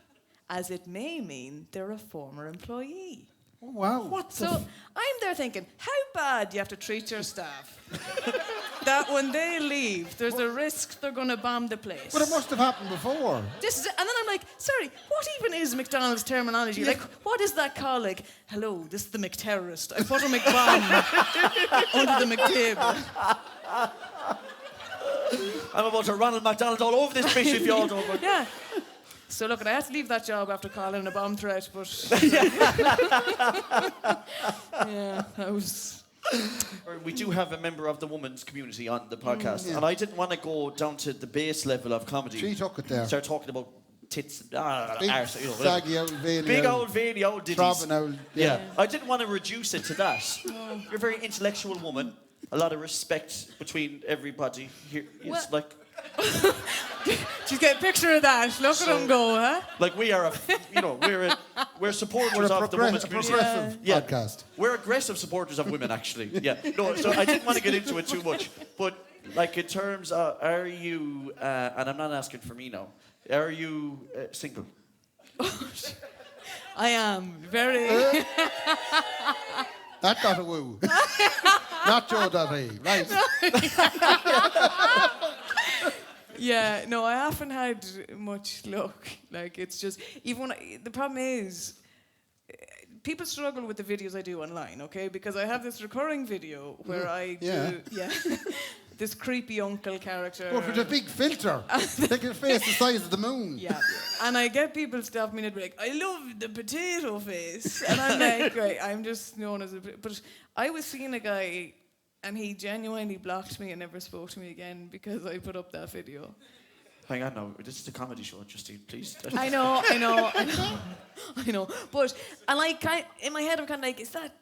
as it may mean they're a former employee. Oh, wow. So I'm there thinking, how bad do you have to treat your staff that when they leave, there's a risk they're going to bomb the place? But it must have happened before. This is it. And then I'm like, sorry, what even is McDonald's terminology? Like, what is that called? Like, hello, this is the McTerrorist. I put a McBomb under the McTable. I'm about to Ronald McDonald all over this fish if you all don't. But Yeah. So look, I had to leave that job after calling a bomb threat, but yeah, that was. we do have a member of the women's community on the podcast, and I didn't want to go down to the base level of comedy. She took it there. Start talking about tits, Big, arse, you know, whatever. saggy old veiny Big old veiny old ditties. throbbing old. Yeah. I didn't want to reduce it to that. You're a very intellectual woman. A lot of respect between everybody here. It's Well- like Just get a picture of that. Look at them go, huh? like we are we're supporters We're a of the women's community. progressive Yeah. podcast. We're aggressive supporters of women, actually. Yeah. No, so I didn't want to get into it too much. But, like, in terms of, are you, and I'm not asking for me now, are you single? I am very. That got a woo. Not Joe.e. Right. Yeah, no, I haven't had much luck. Like, it's just, even when the problem is, people struggle with the videos I do online, okay? Because I have this recurring video where I do, this creepy uncle character. But with a big filter. They can face the size of the moon. Yeah. And I get people stop me and be like, I love the potato face. And I'm like, right, I'm just known as a... But I was seeing a guy, and he genuinely blocked me and never spoke to me again because I put up that video. Hang on now, this is a comedy show, Justine, please. I know. But, and like, in my head, I'm kind of like, is that...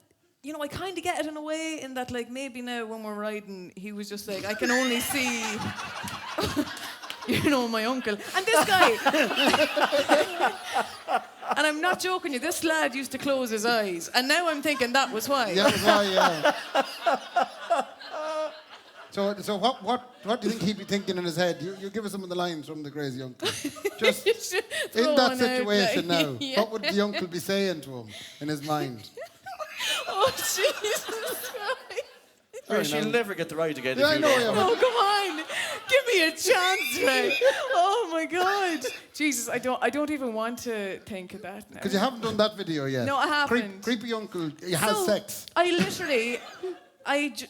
You know, I kind of get it in a way, in that, like, maybe now when we're riding, he was just like, I can only see, you know, my uncle. And this guy, and I'm not joking you, this lad used to close his eyes, and now I'm thinking that was why. Yeah, that's why, yeah. So what do you think he'd be thinking in his head? You give us some of the lines from the crazy uncle. Just in that situation now, what would the uncle be saying to him in his mind? Oh, Jesus Christ. Right, she'll never get the right again. Yeah, if I you know, don't. yeah. Oh, come on. Give me a chance, Ray. Oh, my God. Jesus, I don't even want to think of that now. Because you haven't done that video yet. No, I haven't. Creepy uncle, he has sex. I literally,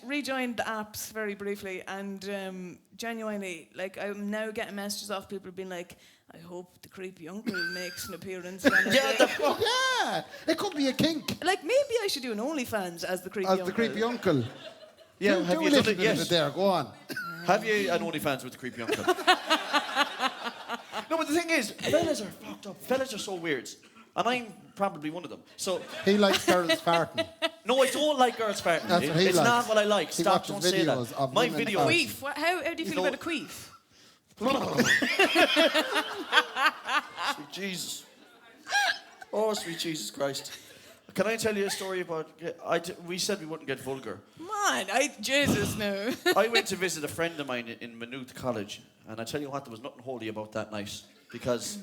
rejoined the apps very briefly, and genuinely, like, I'm now getting messages off people being like, I hope the creepy uncle makes an appearance. Yeah, the fuck. Yeah, it could be a kink. Like, maybe I should do an OnlyFans as the creepy As uncle. the creepy uncle. Yeah, do have a you little done it? bit of Yes. it there, go on. Have you an OnlyFans with the creepy uncle? No, but the thing is, fellas are fucked up. Fellas are so weird. And I'm probably one of them. So, He likes girls farting. no, I don't like girls farting. That's what he It's likes. not what I like. He Stop, watches don't say videos that. of My women video... farting. Queef. How do you feel know- about a queef? Sweet Jesus. Oh, sweet Jesus Christ. Can I tell you a story about... we said we wouldn't get vulgar. Man, Jesus, no. I went to visit a friend of mine in Maynooth College, and I tell you what, there was nothing holy about that night, because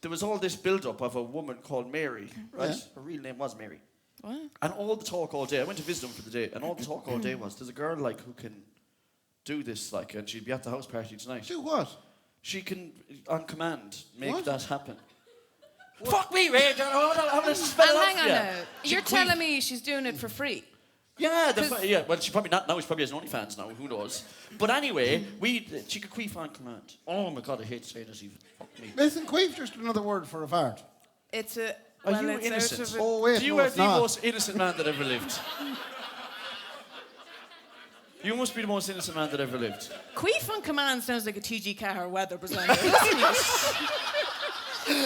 there was all this build-up of a woman called Mary, right? Yeah. Her real name was Mary. What? And all the talk all day, I went to visit them for the day, and all the talk all day was, there's a girl, like, who can do this, like, and she'd be at the house party tonight. Do what? She can, on command, make What? that happen. Fuck me, Ray! Hold on, I'm gonna spell And it hang off, on yeah. now. She You're queef- telling me she's doing it for free? Yeah, yeah. Well, she probably not now. She probably has OnlyFans now. Who knows? But anyway, she could queef on command. Oh my God, I hate saying this even. Fuck me. Listen, queef just another word for a fart. It's a... Are well, you it's innocent? out of Oh, wait, You no, are it's the not. most innocent man that ever lived. You must be the most innocent man that ever lived. Queef on command sounds like a TG Carr weather presenter, doesn't it?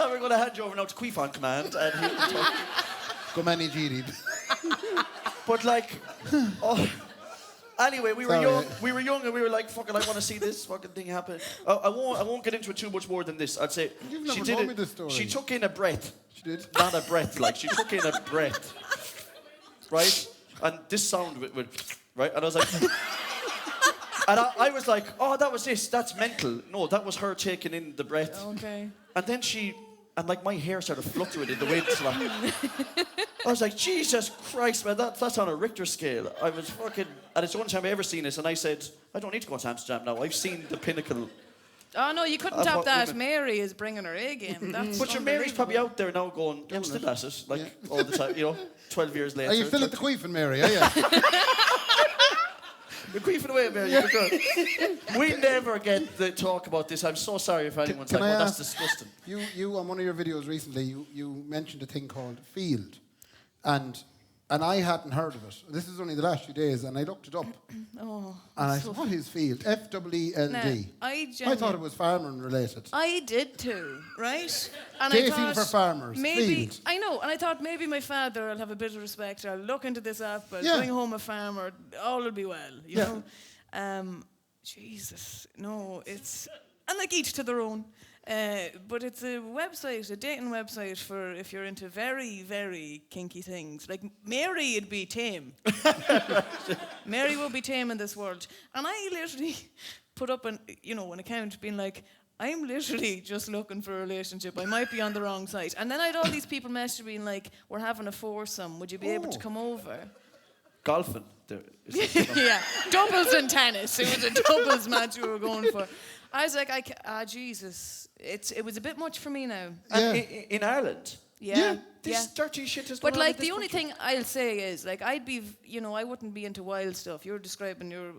We're going to hand you over now to Queef on command, and he can talk. Go many Giri. But like, oh, anyway, we were Sorry. young. We were young, and we were like, "Fucking, I want to see this fucking thing happen." I won't get into it too much more than this. I'd say You've never she told did me this story. She took in a breath. She did? Not a breath, like she took in a breath, right? And this sound would right, and I was like. And I was like, oh, that was this. That's mental. No, that was her taking in the breath. Okay. And then and like my hair started fluctuating in the wind. So like, I was like, Jesus Christ, man, that's on a Richter scale. I was fucking, and it's the only time I ever seen this. And I said, I don't need to go to Amsterdam now. I've seen the pinnacle. Oh no, you couldn't Of top what that. women- Mary is bringing her A game. That's But your Mary's probably unbelievable. out there now going, I'm still at it, like all the time, 12 years later. Are you still at the queefing, Mary? Are you? You're queefing away, Mary. You're good. We never get the talk about this. I'm so sorry if anyone's Can like, I well, that's ask- disgusting. You on one of your videos recently, you mentioned a thing called field, and I hadn't heard of it. This is only the last few days, and I looked it up, Oh, and I said, "What is field? FEELD." now, I thought it was farmer related. I did too, right? And Dating I thought for farmers, Maybe field. I know, and I thought maybe my father will have a bit of respect. I'll look into this app. I'll Yeah. bring home a farmer. All will be well, you Yeah. know. Jesus, no, it's and like each to their own. But it's a website, a dating website for if you're into very, very kinky things. Like Mary would be tame. Mary will be tame in this world. And I literally put up an account being like, I'm literally just looking for a relationship. I might be on the wrong site. And then I had all these people message me being like, we're having a foursome. Would you be able to come over? Golfing. Yeah, doubles and tennis. It was a doubles match we were going for. I was like, Jesus, it was a bit much for me now. Yeah. In Ireland. Yeah. This dirty shit is But going on like in this the only country. thing I'll say is like I wouldn't be into wild stuff. You're describing your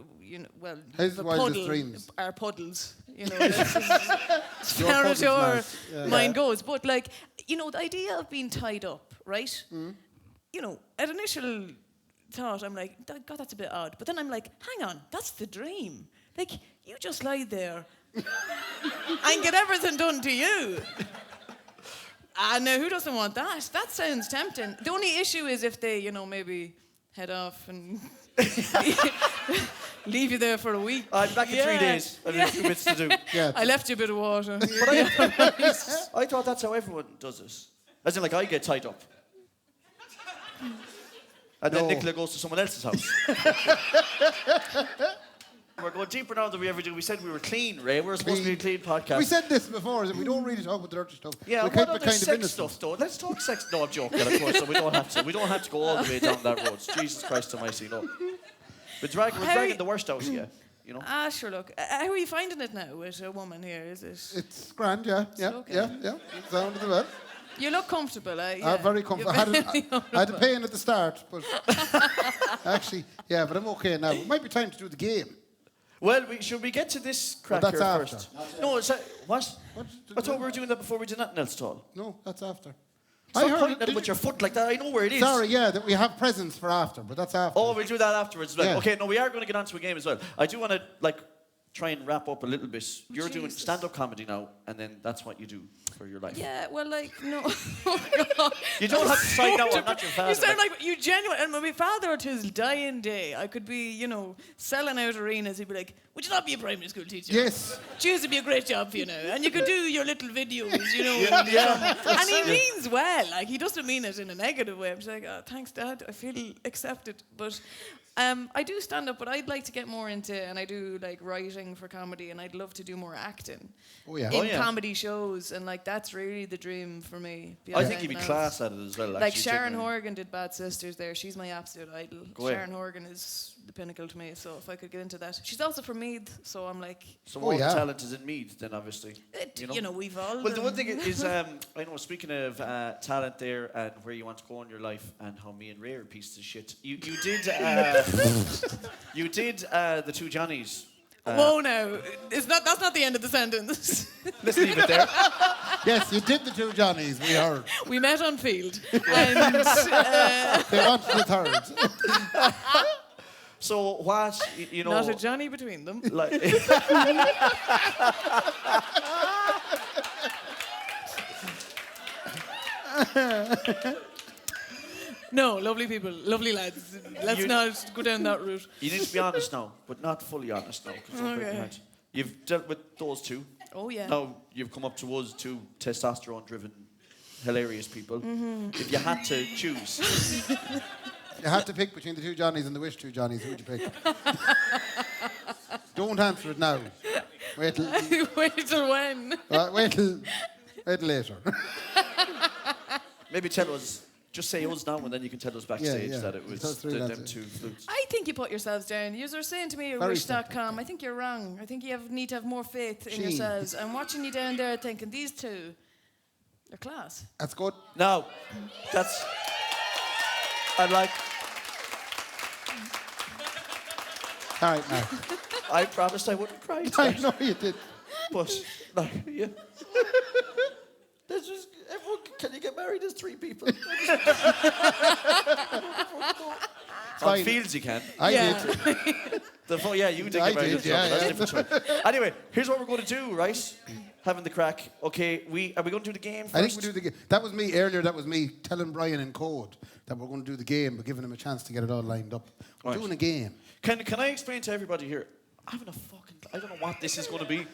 His the wildest puddle dreams. are puddles. That's as far as your puddle's nice. Yeah. mind goes. But like the idea of being tied up, right? At initial thought, I'm like, God, that's a bit odd. But then I'm like, hang on, that's the dream. Like you just lie there and get everything done to you. And who doesn't want that? That sounds tempting. The only issue is if they, maybe head off and leave you there for a week. I'm back in 3 days. I have a few bits to do. Yeah. I left you a bit of water. But I thought that's how everyone does it. As in, like, I get tied up. And then No. Nicola goes to someone else's house. We're going deeper now than we ever do. We said we were clean, Ray. We're supposed to be a clean podcast. We said this before, that we don't really talk about dirty stuff. Yeah, we what keep it other sex innocent. stuff, though? Let's talk sex. No, I'm joking, of course. So we don't have to. We don't have to go all the way down that road. Jesus Christ almighty, no. We're dragging the worst out of you, Sure, look. How are you finding it now with a woman here? Is it? It's grand, yeah. okay. Sound of the bed. You look comfortable, yeah. Very comfortable. I had a pain at the start, but actually, yeah, but I'm okay now. It might be time to do the game. Well, should we get to this Well, cracker that's first? after. No, what? I thought we were doing that before we did nothing else at all. No, that's after. Stop I heard pointing it. at it with your foot like that. I know where it is. Sorry, yeah, that we have presents for after, but that's after. Oh, we'll do that afterwards. Like, Yeah. okay, no, we are going to get onto a game as well. I do want to try and wrap up a little bit. You're doing Jesus. stand-up comedy now, and then that's what you do for your life. Yeah, well, like, no. Oh, God. You don't have to sign out. I'm not your father. You sound like you genuine. And my father, to his dying day, I could be, selling out arenas. He'd be like, would you not be a primary school teacher? Yes. Jeez, it'd be a great job for you now. And you could do your little videos, Yeah. And he means well. Like, he doesn't mean it in a negative way. I'm just like, oh, thanks, Dad. I feel accepted. But I do stand up, but I'd like to get more into, and I do like writing for comedy, and I'd love to do more acting Oh, yeah. in Oh, yeah. comedy shows, and like that's really the dream for me. I think you'd be class at it as well. Like actually, Sharon genuinely. Horgan did Bad Sisters there. She's my absolute idol. Go ahead. Sharon Horgan is the pinnacle to me, so if I could get into that. She's also from Meath, so I'm like, So Oh, all yeah. the talent is in Meath, then obviously. we've all. Well, the one thing is, I know, speaking of talent there and where you want to go in your life and how me and Ray are pieces of shit, you did the two Johnnies. Whoa, now. That's not the end of the sentence. Let's leave it there. Yes, you did the two Johnnies, we heard. We met on field. And They wanted the third. So what, you know... not a Johnny between them. Like, No, lovely people, lovely lads. Let's not go down that route. you need to be honest now, but not fully honest now. 'Cause don't break my heart. You've dealt with those two. Oh, yeah. Now you've come up to us, two testosterone-driven, hilarious people. Mm-hmm. If you had to choose, You had to pick between the two Johnnies and the wish two Johnnies. Who'd you pick? Don't answer it now. Wait till, Wait till when? wait till later. maybe tell us. Just say us now, and then you can tell us backstage yeah. that it was Tell us three them lads. two flutes. I think you put yourselves down. You were saying to me at Very wish.com, I think you're wrong. I think you need to have more faith in Sheen. yourselves. I'm watching you down there thinking, these two, they're class. That's good. No, that's. I'd like. All right, now. I promised I wouldn't cry. I tonight, know you did. but like, yeah. There's just everyone. Can you get married as three people? On Fine. fields you can. I Yeah. did. You did I get married did, as yeah, well, but that's yeah. a different story. Anyway, here's what we're going to do, right? Having the crack. Okay, are we going to do the game first? I think we do the game. That was me earlier. That was me telling Brian in code that we're going to do the game, but giving him a chance to get it all lined up. We're Right. doing a game. Can I explain to everybody here? I don't know what this is going to be.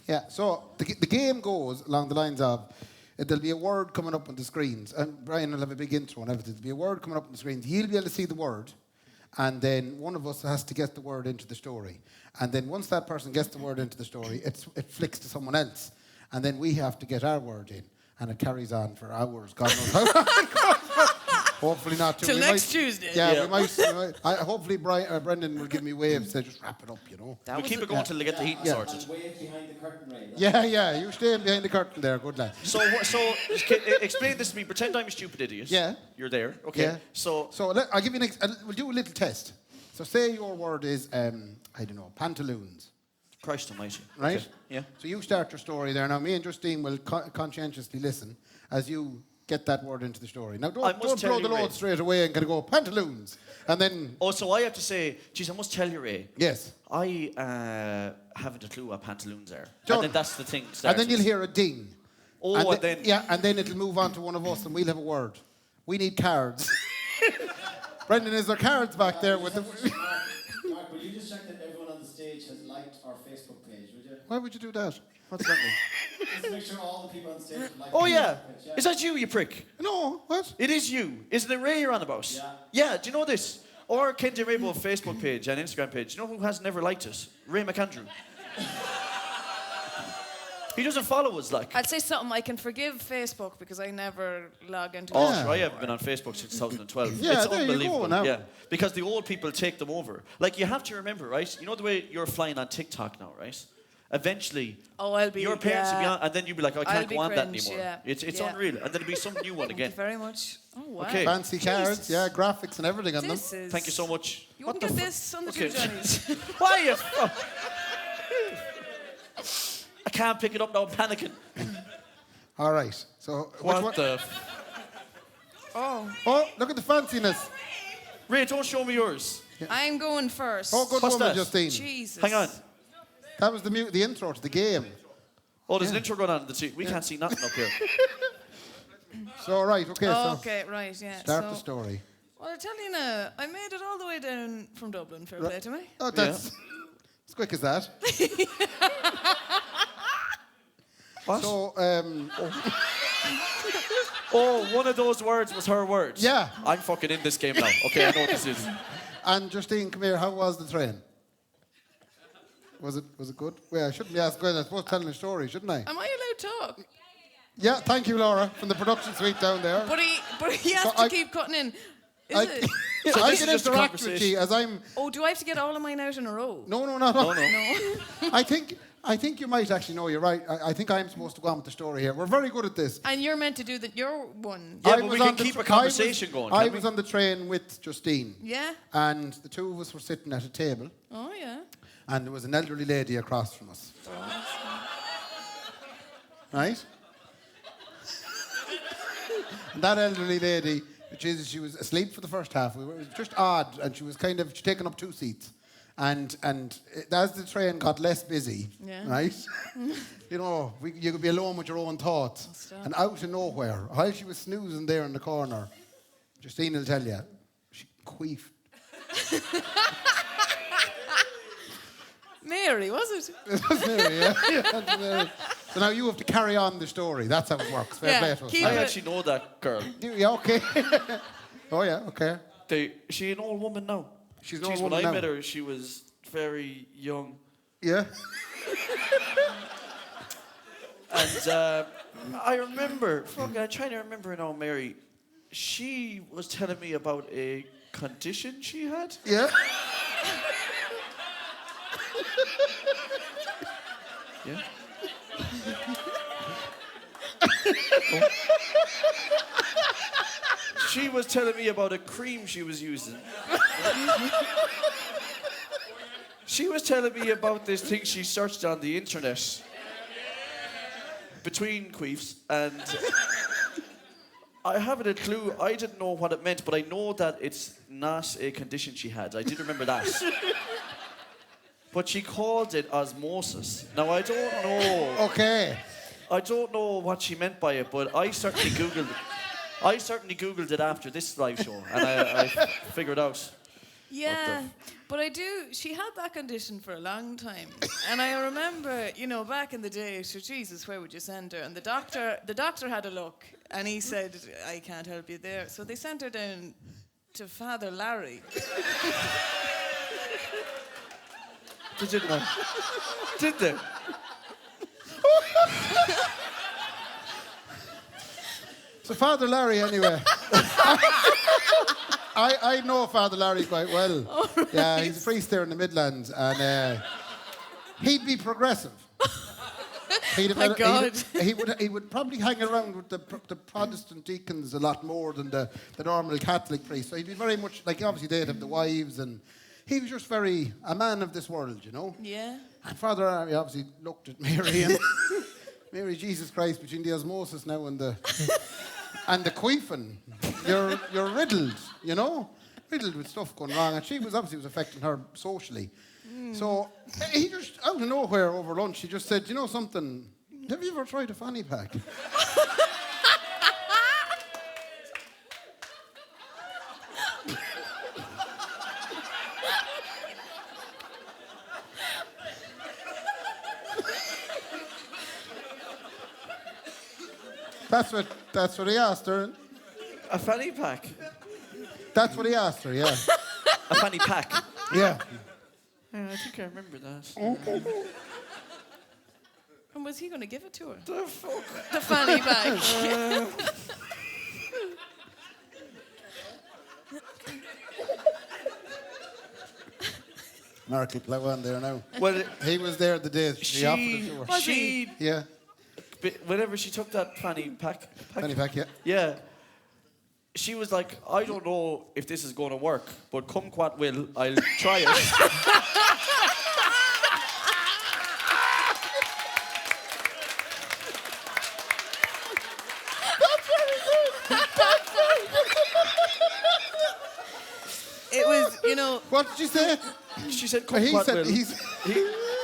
Yeah. So the game goes along the lines of there'll be a word coming up on the screens, and Brian will have a big intro and everything. There'll be a word coming up on the screens. He'll be able to see the word, and then one of us has to get the word into the story. And then once that person gets the word into the story, it flicks to someone else, and then we have to get our word in, and it carries on for hours. God knows how long. Hopefully not too. Till We next might- Tuesday. Yeah, we might. Hopefully, Brendan will give me waves to just wrap it up. You know. We'll keep it going till they get the heating Yeah. sorted. Way behind the curtain, Ray. Yeah. You staying behind the curtain there, good lad. So explain this to me. Pretend I'm a stupid idiot. Yeah. You're there. Okay. Yeah. So I'll give you we'll do a little test. So say your word is I don't know, pantaloons, Christ Almighty. right? Okay. Yeah. So you start your story there. Now me and Justine will conscientiously listen as you get that word into the story. Now I don't must tell blow you, the load Ray. straight away and kind of go pantaloons, and then Oh, so I have to say, geez, I must tell you, Ray. yes, I haven't a clue what pantaloons are. Done. And then that's the thing. and starts. then you'll hear a ding. Oh, and and then yeah, and then it'll move on to one of us, and we'll have a word. We need cards. Brendan, is there cards back there with the? Mark, will you just check that everyone on the stage has liked our Facebook page, would you? Why would you do that? What's that mean? Just to make sure all the people on stage have liked Oh our yeah. Facebook page. Is that you prick? No, what? It is you. Isn't it Ray you're on about? Yeah. Yeah, do you know this? Or Kendy Raybo Facebook page and Instagram page. Do you know who has never liked us? Ray McAndrew. He doesn't follow us, like. I'd say something. I can forgive Facebook because I never log into Oh, it. sure, I haven't been on Facebook since 2012. Yeah, it's there you go unbelievable. now. Yeah, because the old people take them over. Like, you have to remember, right? You know the way you're flying on TikTok now, right? Eventually, Oh, I'll be. your parents will be yeah. on, and then you'll be like, I I'll can't be go on that cringe, anymore. yeah. It's Yeah. unreal. And then there'll be some new one Thank again. you very much. Oh, wow. Okay. Fancy cards, Jesus. yeah, graphics and everything on them. This is. Thank you so much. You wouldn't get this on the Okay. two Johnnies. Why you? I can't pick it up now. I'm panicking. All right. So which What one? the? Oh, Oh, look at the fanciness. Ray, don't show me yours. I'm going first. Oh, good What's woman, that? Justine. Jesus. Hang on. That was the intro to the game. Oh, there's an intro going on. We can't see nothing up here. So right, okay. So Okay, right, yeah. start so, the story. Well, I tell you now, I made it all the way down from Dublin. Fair play to me. Oh, that's as quick as that. What? So Oh, one of those words was her words. Yeah. I'm fucking in this game now. Okay, I know what this is. and Justine, come here. How was the train? Was it good? Well, I shouldn't be asking. I'm supposed to tell a story, shouldn't I? Am I allowed to talk? Yeah. Thank you, Laura, from the production suite down there. But he has So to I- keep cutting in. Is I, it? I this can is just a interact with conversation. you as I'm. Oh, do I have to get all of mine out in a row? No. No, no. No. I think you might actually know. You're right. I think I'm supposed to go on with the story here. We're very good at this. And you're meant to do your one. Yeah, I but was we can on the keep a tr- I was- conversation going, I can't we? was on the train with Justine. Yeah? And the two of us were sitting at a table. Oh, yeah. and there was an elderly lady across from us. Right? And that elderly lady, she was asleep for the first half. It was just odd, and she was she'd taken up 2 seats. And as the train got less busy, right? You could be alone with your own thoughts. And out of nowhere, while she was snoozing there in the corner, Justine will tell you, she queefed. Mary, was it? It was Mary, yeah. Yeah, Mary. So now you have to carry on the story. That's how it works. Fair play to us. I actually know that girl. Yeah, okay. Oh, yeah, okay. She an old woman now. She's an old woman now. When I met her, she was very young. Yeah. And I remember, I'm trying to remember now, Mary. She was telling me about a condition she had. Yeah. Yeah. She was telling me about a cream she was using. She was telling me about this thing she searched on the internet between queefs, and I haven't a clue. I didn't know what it meant, but I know that it's not a condition she had. I did remember that. But she called it osmosis. Now, I don't know. Okay. I don't know what she meant by it, but I certainly Googled it. I certainly Googled it after this live show, and I figured out. Yeah, but she had that condition for a long time. And I remember, back in the day, so Jesus, where would you send her? And the doctor had a look, and he said, I can't help you there. So they sent her down to Father Larry. Did they? So Father Larry, anyway. I know Father Larry quite well. Right. Yeah, he's a priest there in the Midlands, and he'd be progressive. He would probably hang around with the Protestant deacons a lot more than the normal Catholic priest. So he'd be very much like, obviously they'd have the wives, and he was just very a man of this world, Yeah. And Father Larry obviously looked at Mary and Mary, Jesus Christ, between the osmosis now and the queefing, you're riddled, riddled with stuff going wrong, and she was affecting her socially. So he just out of nowhere over lunch, he just said, something? Have you ever tried a fanny pack? That's what he asked her. A fanny pack? That's what he asked her, yeah. A fanny pack? Yeah. Yeah, I think I remember that. And was he going to give it to her? The fuck? The fanny pack. Mark will plow on there now. Well, he was there the day she offered it to her. Was he? Yeah. Whenever she took that fanny pack, Fanny pack, yeah. yeah, she was like, I don't know if this is going to work, but come what will, I'll try it. It was, What did you say? She said, come what will.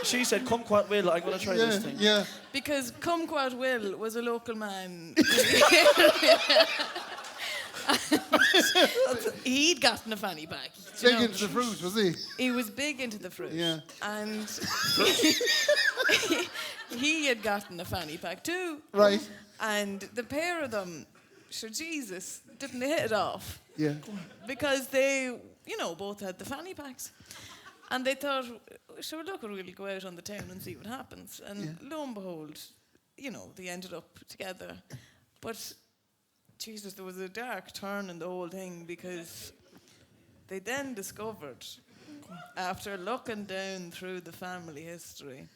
She said, come what will, I'm going to try this thing. Yeah. Because Kumquat Will was a local man. He'd gotten a fanny pack. Big into the fruit, was he? He was big into the fruit. Yeah. And he had gotten a fanny pack too. Right. And the pair of them, sure Jesus, didn't hit it off. Yeah. Because they, both had the fanny packs. And they thought, sure, look, we'll go out on the town and see what happens. And lo and behold, they ended up together. But, Jesus, there was a dark turn in the whole thing, because they then discovered, after looking down through the family history,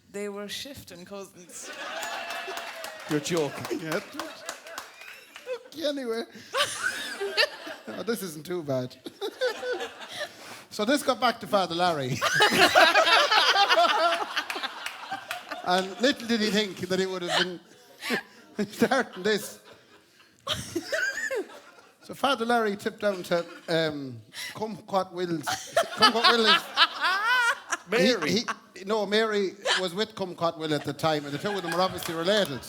they were shifting cousins. You're joking. Yeah. Anyway. Oh, this isn't too bad. So this got back to Father Larry. And little did he think that he would have been starting this. So Father Larry tipped down to Kumquat Wills. Kumquat Will is... Mary. No, Mary was with Kumquat Will at the time, and the two of them were obviously related.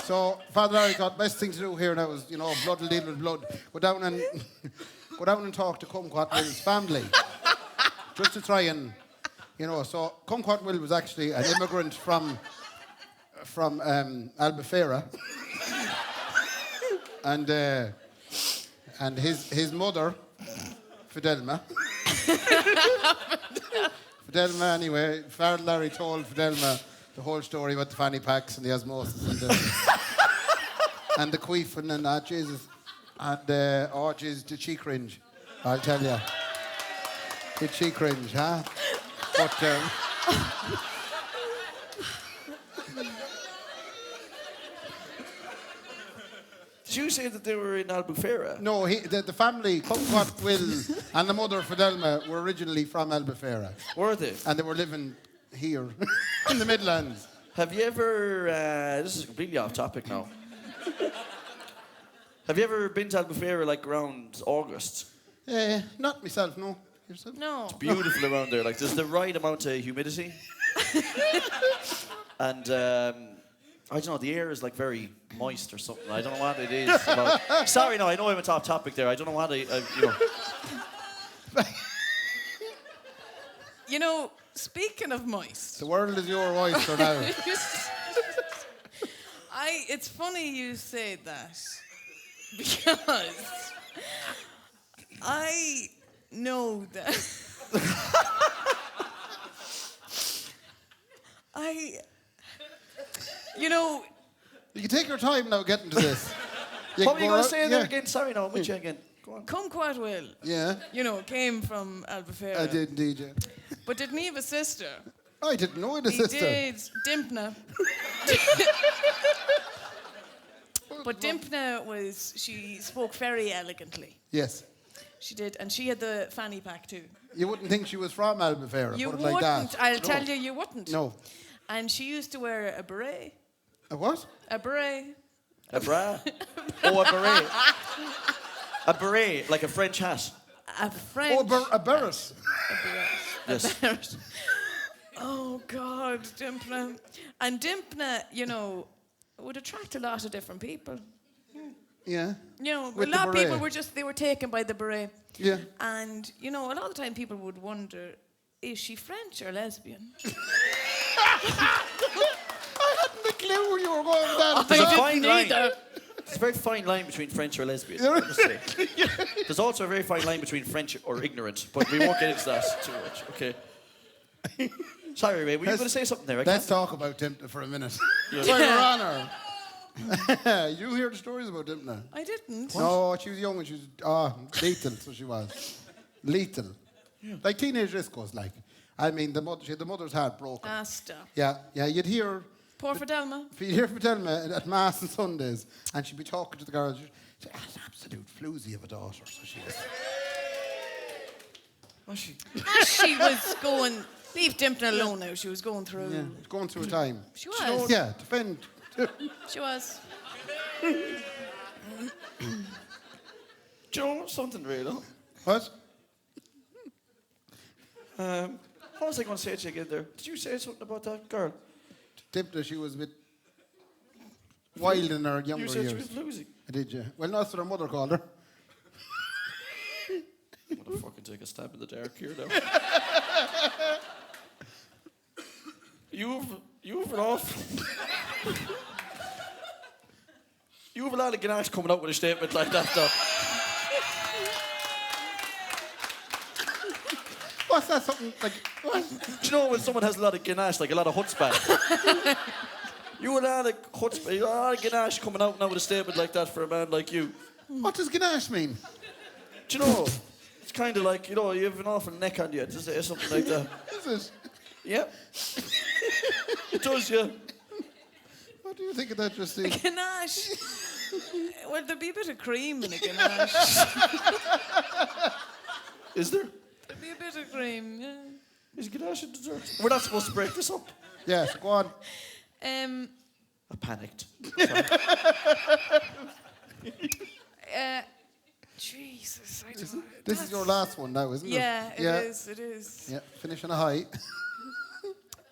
So Father Larry thought best thing to do here now is, blood will deal with blood. Go down and talk to Kumquat Will's family, just to try and, So Kumquat Will was actually an immigrant from Albufeira, and his mother, Fidelma. Fidelma, anyway, Father Larry told Fidelma the whole story about the fanny packs and the osmosis and the queefing and Jesus. And, Jesus, did she cringe? I'll tell you. Did she cringe, huh? But, Did you say that they were in Albufeira? no, the family, Kumquat Will and the mother, Fidelma, were originally from Albufeira. Were they? And they were living here in the Midlands. Have you ever, this is completely off topic now. Have you ever been to Albufeira like around August? Not myself, no. Yourself? No. Beautiful around there. Like there's the right amount of humidity. And I don't know, the air is like very moist or something. I don't know what it is about. Sorry, no, I know I'm a top topic there. I don't know what Speaking of moist. The world is your oyster now. It's funny you say that because I know that You can take your time now getting to this. what were you going to say there yeah. again? Sorry, no, I'm with you again. Go on. Kumquat Will, Yeah, came from Albufeira. I did indeed, yeah. But didn't he have a sister? I didn't know he had a He sister. did, Dimpna. But Dimpna she spoke very elegantly. Yes. She did, and she had the fanny pack too. You wouldn't think she was from Albufeira, You put it wouldn't, like that. I'll tell you, you wouldn't. No. And she used to wear a beret. A what? A beret. A bra? Oh, a beret. A beret, like a French hat. A French. Oh, a beret. Yes. A beret. Oh, God, Dimpna. And Dimpna, would attract a lot of different people. Yeah. A With lot of the people beret. they were taken by the beret. Yeah. And, a lot of the time people would wonder, is she French or lesbian? I hadn't a clue where you were going with that. There's a I fine didn't line. either. There's a very fine line between French or lesbian. I must say. There's also a very fine line between French or ignorant, but we won't get into that too much. Okay. Sorry, Ray. Were you going to say something there? Let's talk about Dimpna for a minute. Yeah. While we're on her. You hear the stories about Dimpna? I didn't. No, she was young and she was lethal, so she was. Lethal. Yeah. Like teenage discos, like. I mean, she had the mother's heart broken. Stop. Yeah, you'd hear... Poor Fidelma. You'd hear Fidelma at Mass and Sundays, and she'd be talking to the girls. She'd say, an absolute floozy of a daughter, so she was... Was she? She was going... Leave Dimpna alone now. She was going through... Yeah, going through a time. She was. Yeah, defend. She was. Do you know something, Ray, though? What? What was I going to say to you again there? Did you say something about that girl? Dimpna, she was a bit wild in her younger You said years. she was floozy. I did, yeah. Well, that's what her mother called her. I'm going to fucking take a stab in the dark here now. You've an awful... You have a lot of ganache coming out with a statement like that, though. What's that, something like... What? Do you know when someone has a lot of ganache, like a lot of chutzpah? You have a lot of chutzpah, you have a lot of ganache coming out now with a statement like that for a man like you. What does ganache mean? Do you know, it's kind of like, you have an awful neck on you to say something like that. Is it? Yeah. It does, yeah. What do you think of that, Justine? Ganache. Well, there'd be a bit of cream in a ganache. Is there? There'd be a bit of cream, yeah. Is ganache a dessert? We're not supposed to break this up. Yes, go on. I panicked. Jesus, I don't know. This is your last one now, isn't Yeah, it? it is. It is. Yeah, finish on a high.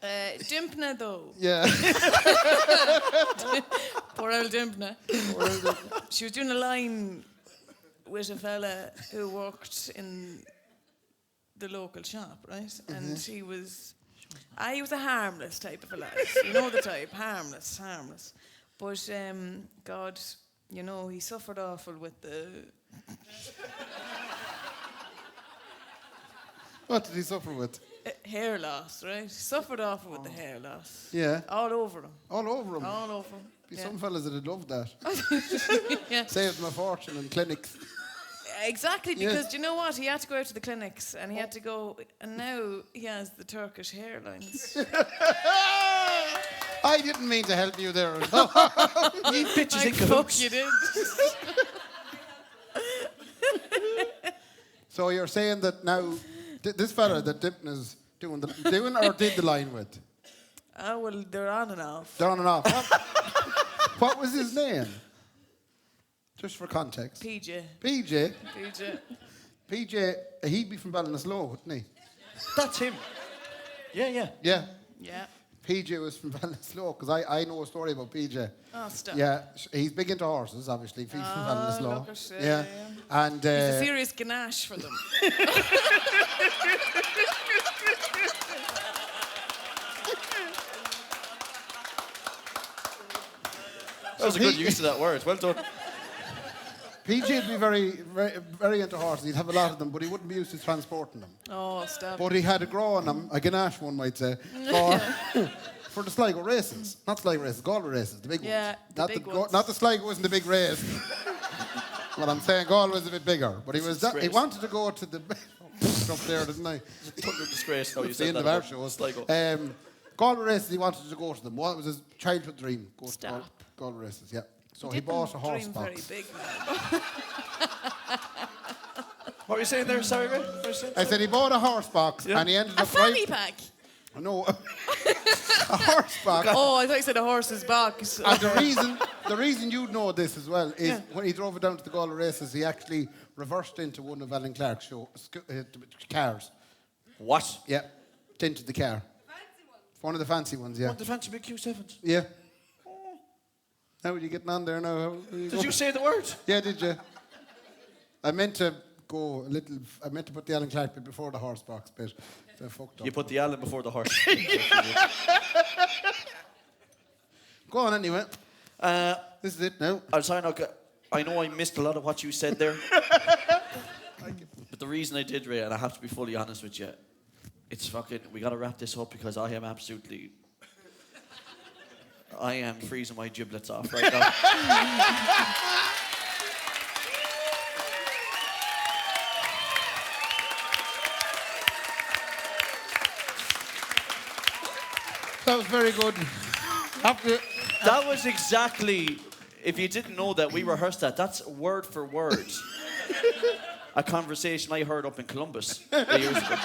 Dimpna, though. Yeah. Poor old Dimpna. She was doing a line with a fella who worked in the local shop, right? And he was a harmless type of a lad. You know the type, harmless. But God, you know, he suffered awful with the... What did he suffer with? hair loss, right? He suffered awful with the hair loss. Yeah. All over him. All over him. All over him. Be Yeah. some fellas that'd love that. Yeah. Saved my fortune in clinics. Exactly, Yeah. because do you know what? He had to go out to the clinics and he had to go, and now he has the Turkish hairlines. I didn't mean to help you there. You bitches in Fuck, cahoots. you did. So you're saying that now this fella that Dimpton is doing or did the line with? Oh, well, they're on and off. They're on and off. What was his name? Just for context. PJ. PJ. PJ. PJ, he'd be from Ballinasloe, wouldn't he? That's him. Yeah. Yeah. Yeah. PJ was from Ballinasloe, because I know a story about PJ. Oh, stop. Yeah, he's big into horses, obviously. He's from Ballinasloe. look at it, Yeah. And He's a serious ganache for them. That was a good use of that word. Well done. PJ would be very, very, very into horses. He'd have a lot of them, but he wouldn't be used to transporting them. Oh, stop. But he had a grow on them, a ganache one might say, for the Sligo races. Not Sligo races, Galway races, the big Yeah, ones. the big ones. Not the Sligo wasn't the big race. But I'm saying Galway was a bit bigger. But he Disgrace. wanted to go to the up there, didn't I? Total disgrace. No, you It's the said end that of our about show. Sligo. Galway races, he wanted to go to them. What was his childhood dream? Go to Stop. Galway races, yeah. So he bought a horse Dream box. very big, man. What were you saying there? Sorry, Ray? What were you saying? I said he bought a horse box Yeah. and he ended A up fanny pack. No, a horse box. Oh, I thought you said a horse's box. And the reason you know this as well is when he drove it down to the Galway races, he actually reversed into one of Alan Clark's cars. What? Yeah, tinted the car. One of the fancy ones, yeah. What the fancy big Q7s? Yeah. How are you getting on there now? Did you say the word? Yeah, did you? I meant to put the Alan Clark bit before the horse box bit. So I fucked up. You put the Allen before the horse. Go on anyway. This is it now. I'm sorry, I know I missed a lot of what you said there. But the reason I did, Ray, and I have to be fully honest with you, it's fucking, we got to wrap this up because I am freezing my giblets off right now. That was very good. That was exactly, if you didn't know that, we rehearsed that. That's word for word a conversation I heard up in Columbus years ago.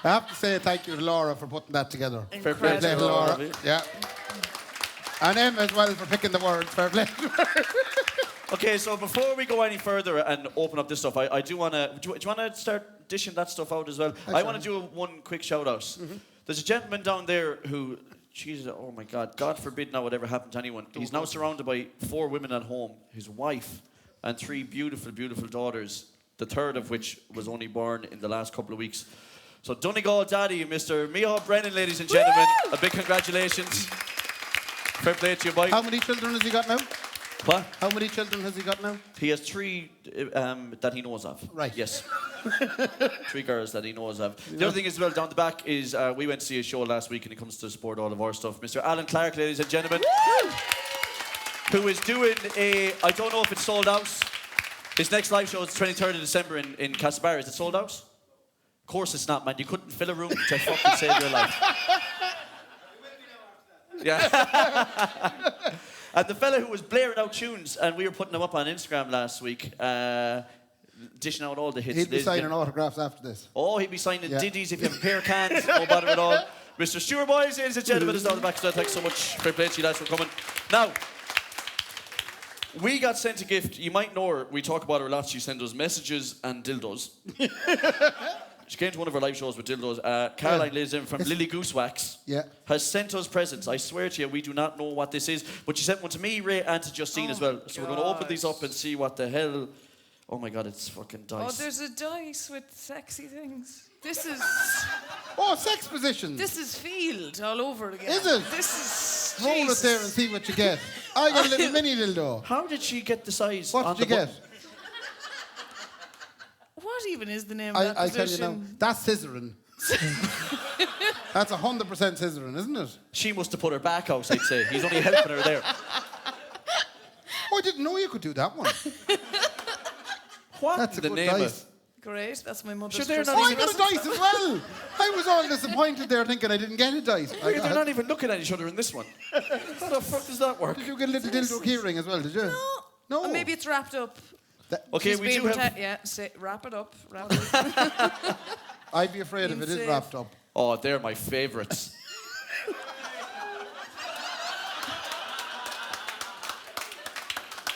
I have to say thank you to Laura for putting that together. Fair play to Incredible, Laura. Laura. Yeah. And Em as well for picking the words. Fair play. Okay, so before we go any further and open up this stuff, I do want to... Do you want to start dishing that stuff out as well? I want to do one quick shout-out. Mm-hmm. There's a gentleman down there who... Jesus, oh my God. God forbid now whatever happened to anyone. He's now surrounded by 4 women at home, his wife, and 3 beautiful, beautiful daughters, the third of which was only born in the last couple of weeks. So Donegal Daddy, Mr. Micheál Brennan, ladies and gentlemen, a big congratulations. Fair play to you, boy. How many children has he got now? What? How many children has he got now? He has 3 that he knows of. Right. Yes. 3 girls that he knows of. The other thing as well, down the back is we went to see a show last week and he comes to support all of our stuff. Mr. Alan Clark, ladies and gentlemen, who is doing I don't know if it's sold out. His next live show is the 23rd of December in Castlebar. Is it sold out? Of course it's not, man. You couldn't fill a room to fucking save your life. Yeah. And the fella who was blaring out tunes, and we were putting them up on Instagram last week, dishing out all the hits. He'll be signing autographs after this. Oh, he'll be signing Yeah. ditties if you have a pair of cans, no bother at all. Mr. Stewart, boys, ladies and gentlemen, is down the back. So thanks so much. Fair play to you lads for coming. Now, we got sent a gift. You might know her. We talk about her a lot. She sends us messages and dildos. She came to one of our live shows with dildos. Caroline lives in from Lily Goose Wax. Yeah. Has sent us presents. I swear to you, we do not know what this is. But she sent one to me, Ray, and to Justine as well. So we're going to open these up and see what the hell. Oh my God, it's fucking dice. Oh, there's a dice with sexy things. This is Oh, sex positions. this is field all over again. Is it? This is Roll it Jesus. there and see what you get. I got a little mini dildo. How did she get the size? What on did you the get? button? What even is the name of that I tell you position? now, that's scissoring. That's 100% scissoring, isn't it? She must have put her back out, I'd say. He's only helping her there. Oh, I didn't know you could do that one. What That's a the good name dice. of? Great, that's my mother's. Sure, they're trust. not Oh, I even- got a dice as well. I was all disappointed there thinking I didn't get a dice. They're not even looking at each other in this one. How the fuck does that work? Did you get a little dildo keyring as well, did you? No. Or maybe it's wrapped up. Okay, She's we being do have... yeah, wrap it up. Wrap it up. I'd be afraid if it is Safe. wrapped up. Oh, they're my favourites.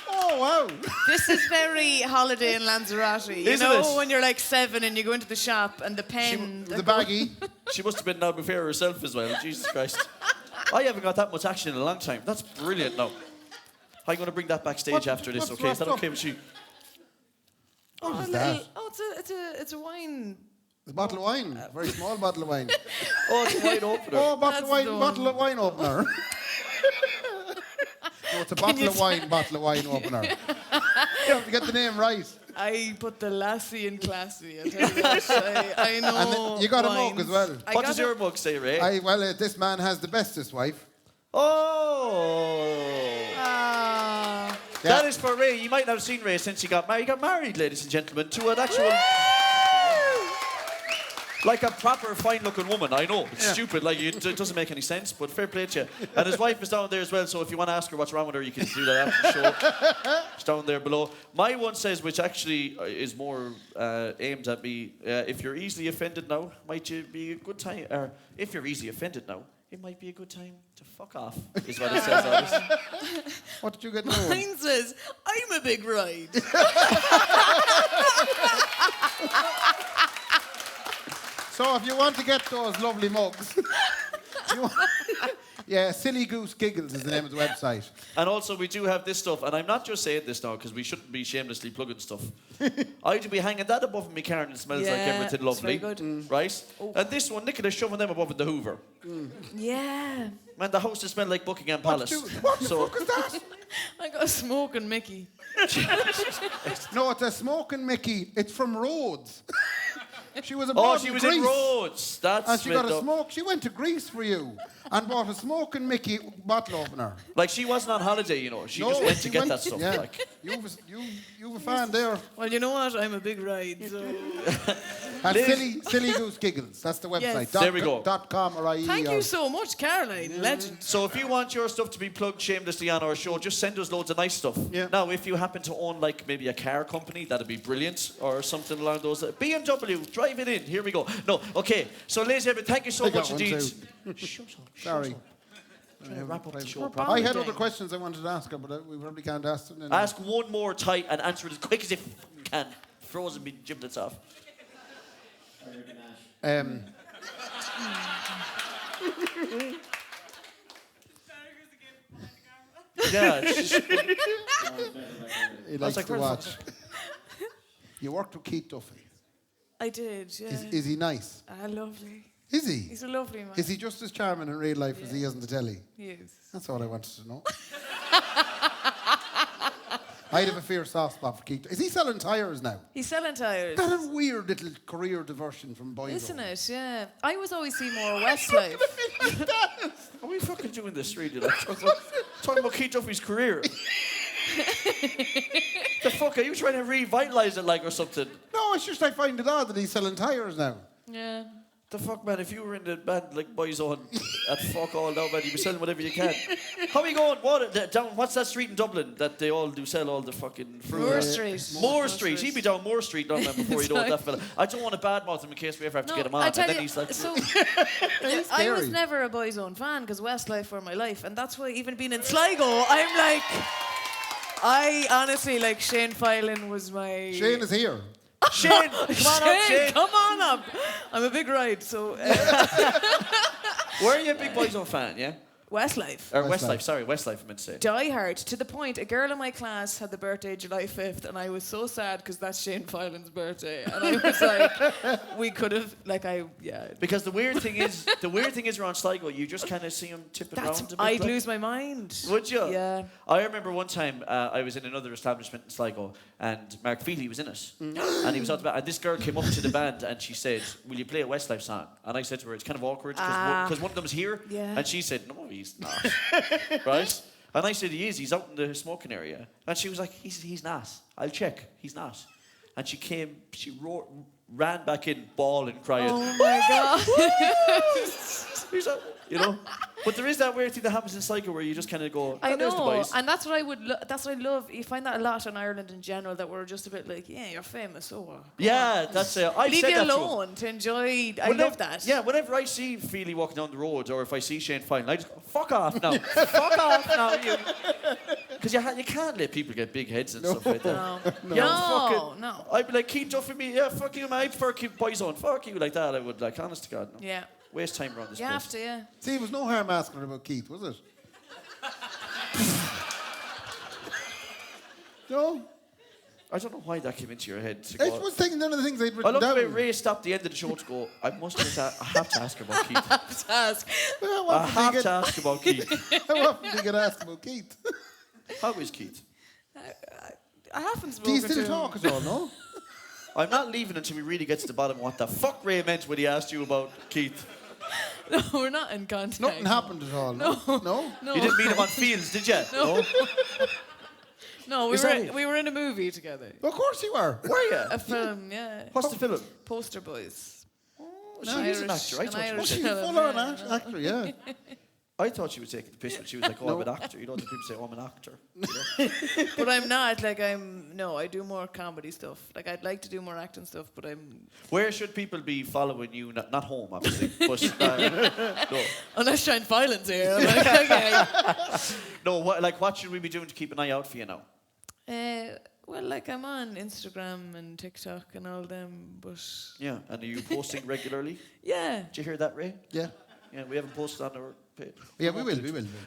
Oh, wow. This is very holiday in Lanzarote. You Isn't know, it? when you're like 7 and you go into the shop and the pen. The baggie. She must have been out before herself as well. Jesus Christ. I haven't got that much action in a long time. That's brilliant now. I'm going to bring that backstage What- after this, what's okay? Is that wrapped okay up? with you? What is a that? little- oh, it's a wine. It's a bottle of wine. Very small bottle of wine. Oh, it's a wide opener. Oh, That's the one. bottle of wine opener. No, it's a bottle of wine opener. You have to get the name right. I put the lassie in classy. I tell you what, I know. And then you got a mug wines. as well. I What got does a- your mug say, Ray? This man has the bestest wife. Oh. Ah. That is for Ray. You might not have seen Ray since he got married. He got married, ladies and gentlemen, to an actual... Like a proper fine-looking woman. I know, it's stupid. Like it doesn't make any sense, but fair play to you. And his wife is down there as well. So if you want to ask her what's wrong with her, you can do that after the show. It's down there below. My one says, which actually is more aimed at me. If you're easily offended now, might you be a good time? Or if you're easily offended now, it might be a good time to fuck off. Is what it says on this. What did you get known? Mine says, I'm a big ride. So if you want to get those lovely mugs, Silly Goose Giggles is the name of the website. And also, we do have this stuff, and I'm not just saying this now because we shouldn't be shamelessly plugging stuff. I do be hanging that above my car and it smells like Yeah, everything it's lovely. very good. Right? And this one, Nicola's shoving them above in the Hoover. Yeah. Man, the house just smelled like Buckingham Palace. What the So, fuck is that? I got a smoking Mickey. No, it's a smoking Mickey. It's from Rhodes. She was oh, abroad she in was Greece. in Rhodes. That's And she got a made up. smoke. She went to Greece for you and bought a smoking Mickey bottle opener. Like, she wasn't on holiday, you know. She just went to she get that stuff. Yeah. Like. You were a fan there. Well, you know what? I'm a big ride, so... And Liz- Silly Goose Giggles. That's the website. Yes. There we go. .com or IE. Thank or- you so much, Caroline. Legend. So if you want your stuff to be plugged shamelessly on our show, just send us loads of nice stuff. Yeah. Now, if you happen to own, like, maybe a car company, that'd be brilliant, or something along those lines. BMW, drive it in. Here we go. No, okay. So, ladies and gentlemen, thank you so I got much one indeed. too. Shut up. Sorry. Trying to wrap up the show. We're properly. I had Bonding. other questions I wanted to ask her, but we probably can't ask them. Ask one more tight and answer it as quick as you fucking can. Frozen me giblets off. Yeah. it's just- He likes like, to where the watch. You worked with Keith Duffy. I did, yeah. Is he nice? Lovely. Is he? He's a lovely man. Is he just as charming in real life as he is on the telly? He is. That's all I wanted to know. I'd have a fierce soft spot for Keith. Is he selling tyres now? He's selling tires. That's a weird little career diversion from boys. Isn't it? Yeah. I was always Seymour Westlife. Are we fucking doing this, really? Like, talking about Keith Duffy's career. The fuck, are you trying to revitalise it, like, or something? No, it's just I find it odd that he's selling tyres now. Yeah. The fuck, man, if you were in the band, like, Boyzone, at fuck all now, man. You be selling whatever you can. How are you going? What's that street in Dublin that they all do sell all the fucking fruit? Moore Street. Moore Street. He'd be down Moore Street, don't man, before you know that fella. I don't want to badmouth him in case we ever have to get him on. I tell and then you, he's like, so I was never a Boys Own fan because Westlife were my life, and that's why even being in Sligo, I'm like, I honestly like Shane Filan was my. Shane is here. Shane, come on up, Shane. Come on up. I'm a big ride, so. Were you a big Boys Own fan, yeah? Westlife. Or Westlife, sorry, Westlife I meant to say. Die hard, to the point a girl in my class had the birthday July 5th, and I was so sad because that's Shane Filan's birthday, and I was like, we could have, Because the weird thing is around Sligo, you just kind of see him tipping around a bit. I'd lose my mind. Would you? Yeah. I remember one time I was in another establishment in Sligo, and Mark Feely was in it, and he was out the band, and this girl came up to the band and she said, "Will you play a Westlife song?" And I said to her, "It's kind of awkward because one of them's here," and she said, "No, he's not." Right? And I said, "He is. He's out in the smoking area." And she was like, "He's not. I'll check. He's not." And she came. She ran back in, bawling, crying. Oh my god. He's like, you know. But there is that weird thing that happens in Sligo where you just kind of go, I there's the know, boys. and that's what I would. That's what I love. You find that a lot in Ireland in general. That we're just a bit like, yeah, you're famous, so what? Yeah, that's it. Leave you alone to enjoy. I love that. Yeah, whenever I see Feely walking down the road, or if I see Shane Filan, I just go, fuck off now. Fuck off now, you. Because you can't let people get big heads and stuff like that. No. I'd be like, Keith Duffy me, yeah, fuck you, man. I prefer keep Boys On. Fuck you, like that. I would, like, honest to God. No. Yeah. Waste time around this You place. have to, yeah. See, there was no harm asking her about Keith, was it? No? I don't know why that came into your head. I was thinking none of the things I'd I written love the down. way Ray stopped the end of the show to go, I have to ask about Keith. I have to ask about Keith. How often do you get asked about Keith? How is Keith? I haven't Do spoken you to still him. talk at all, no? I'm not leaving until we really get to the bottom of what the fuck Ray meant when he asked you about Keith. No, we're not in contact. Nothing happened at all, no? No? No. You didn't meet him on fields, did you? No. No, Is that- we were in a movie together. Of course you were. Were you? A film, yeah. What's the film? Poster Boys. She is an actor. I An thought she Irish was. She's a film, full-on yeah. actor, yeah. I thought she was taking the piss when she was like, "Oh, I'm an actor." You know, the people say, "Oh, I'm an actor." You know? But I'm not. Like, I do more comedy stuff. Like, I'd like to do more acting stuff, but I'm... Where should people be following you? Not home, obviously. But no. Unless Shane Filan's here. I'm like, okay. No. What should we be doing to keep an eye out for you now? Well, like, I'm on Instagram and TikTok and all them, but... Yeah. And are you posting regularly? Yeah. Did you hear that, Ray? Yeah. Yeah. We haven't posted on our page. Yeah, we will.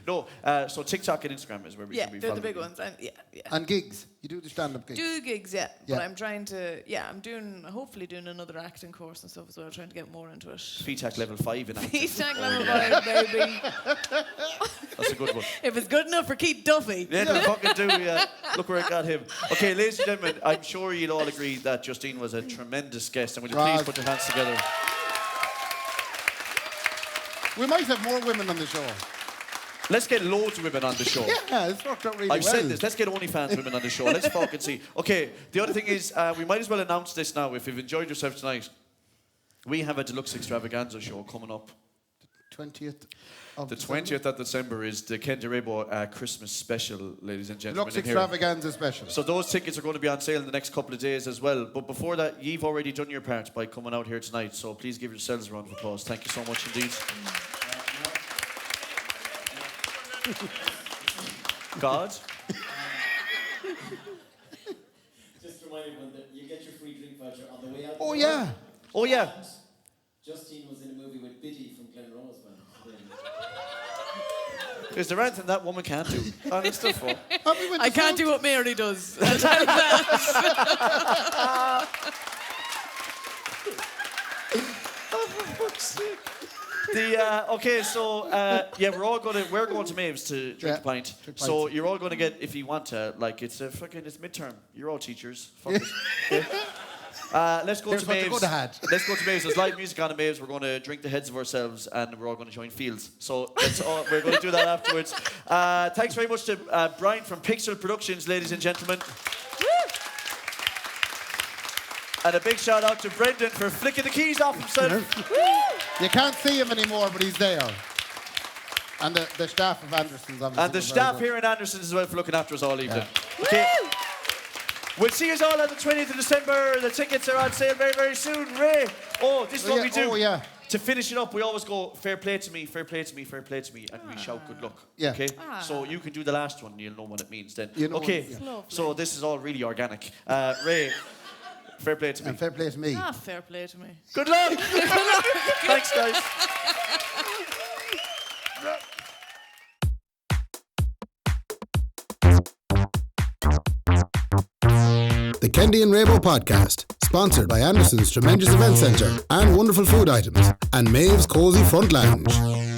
No. So TikTok and Instagram is where we Yeah, should be they're the following big you. ones. And yeah. And gigs. You do the stand-up gigs. Do gigs, yeah. Yeah. But I'm trying to... Yeah, hopefully doing another acting course and stuff as well, trying to get more into it. FTAC level 5 in acting. P-Tag level 5, baby. That's a good one. If it's good enough for Keith Duffy. Yeah, they fucking do, yeah. Look where it got him. Okay, ladies and gentlemen, I'm sure you'll all agree that Justine was a tremendous guest, and will you please put your hands together? We might have more women on the show. Let's get loads of women on the show. Yeah, it's worked out really well. I've said this. Let's get OnlyFans women on the show. Let's fucking see. Okay, the other thing is, we might as well announce this now. If you've enjoyed yourself tonight, we have a deluxe extravaganza show coming up. 20th of The December. 20th of December is the Kendy Raybo Christmas special, ladies and gentlemen. Deluxe in here. extravaganza special. So those tickets are going to be on sale in the next couple of days as well. But before that, you've already done your part by coming out here tonight. So please give yourselves a round of applause. Thank you so much indeed. God. Just remind everyone that you get your free drink voucher on the way out. Oh, yeah. Oh, yeah. And Justine was in a movie with Biddy from Glen Roseman. Is there anything that woman can't do? Honest to fuck. I can't do what Mary does. I'll tell you that. Okay, so we're going to Maeve's to drink a pint. So you're all going to get, if you want to, like it's midterm. You're all teachers. Fuck it. Okay. Let's go Here's to what you're Maeve's. gonna have. Let's go to Maeve's. There's live music on at Maeve's. We're going to drink the heads of ourselves, and we're all going to join fields. So we're going to do that afterwards. Thanks very much to Brian from Pixel Productions, ladies and gentlemen. And a big shout out to Brendan for flicking the keys off himself. You can't see him anymore, but he's there. And the staff of Anderson's, obviously. And the staff here in Anderson's as well for looking after us all evening. Okay. We'll see us all on the 20th of December. The tickets are on sale very, very soon. Ray, this is what we do. Oh, yeah. To finish it up, we always go, fair play to me, fair play to me, fair play to me, and we shout good luck. Yeah. Okay? So you can do the last one, you'll know what it means then. You know okay, what- so this is all really organic. Ray, fair play to me. And fair play to me. Fair play to me. Good luck! Thanks, guys. The Kendy and Raybo podcast, sponsored by Anderson's Tremendous Event Centre and wonderful food items, and Maeve's Cosy Front Lounge.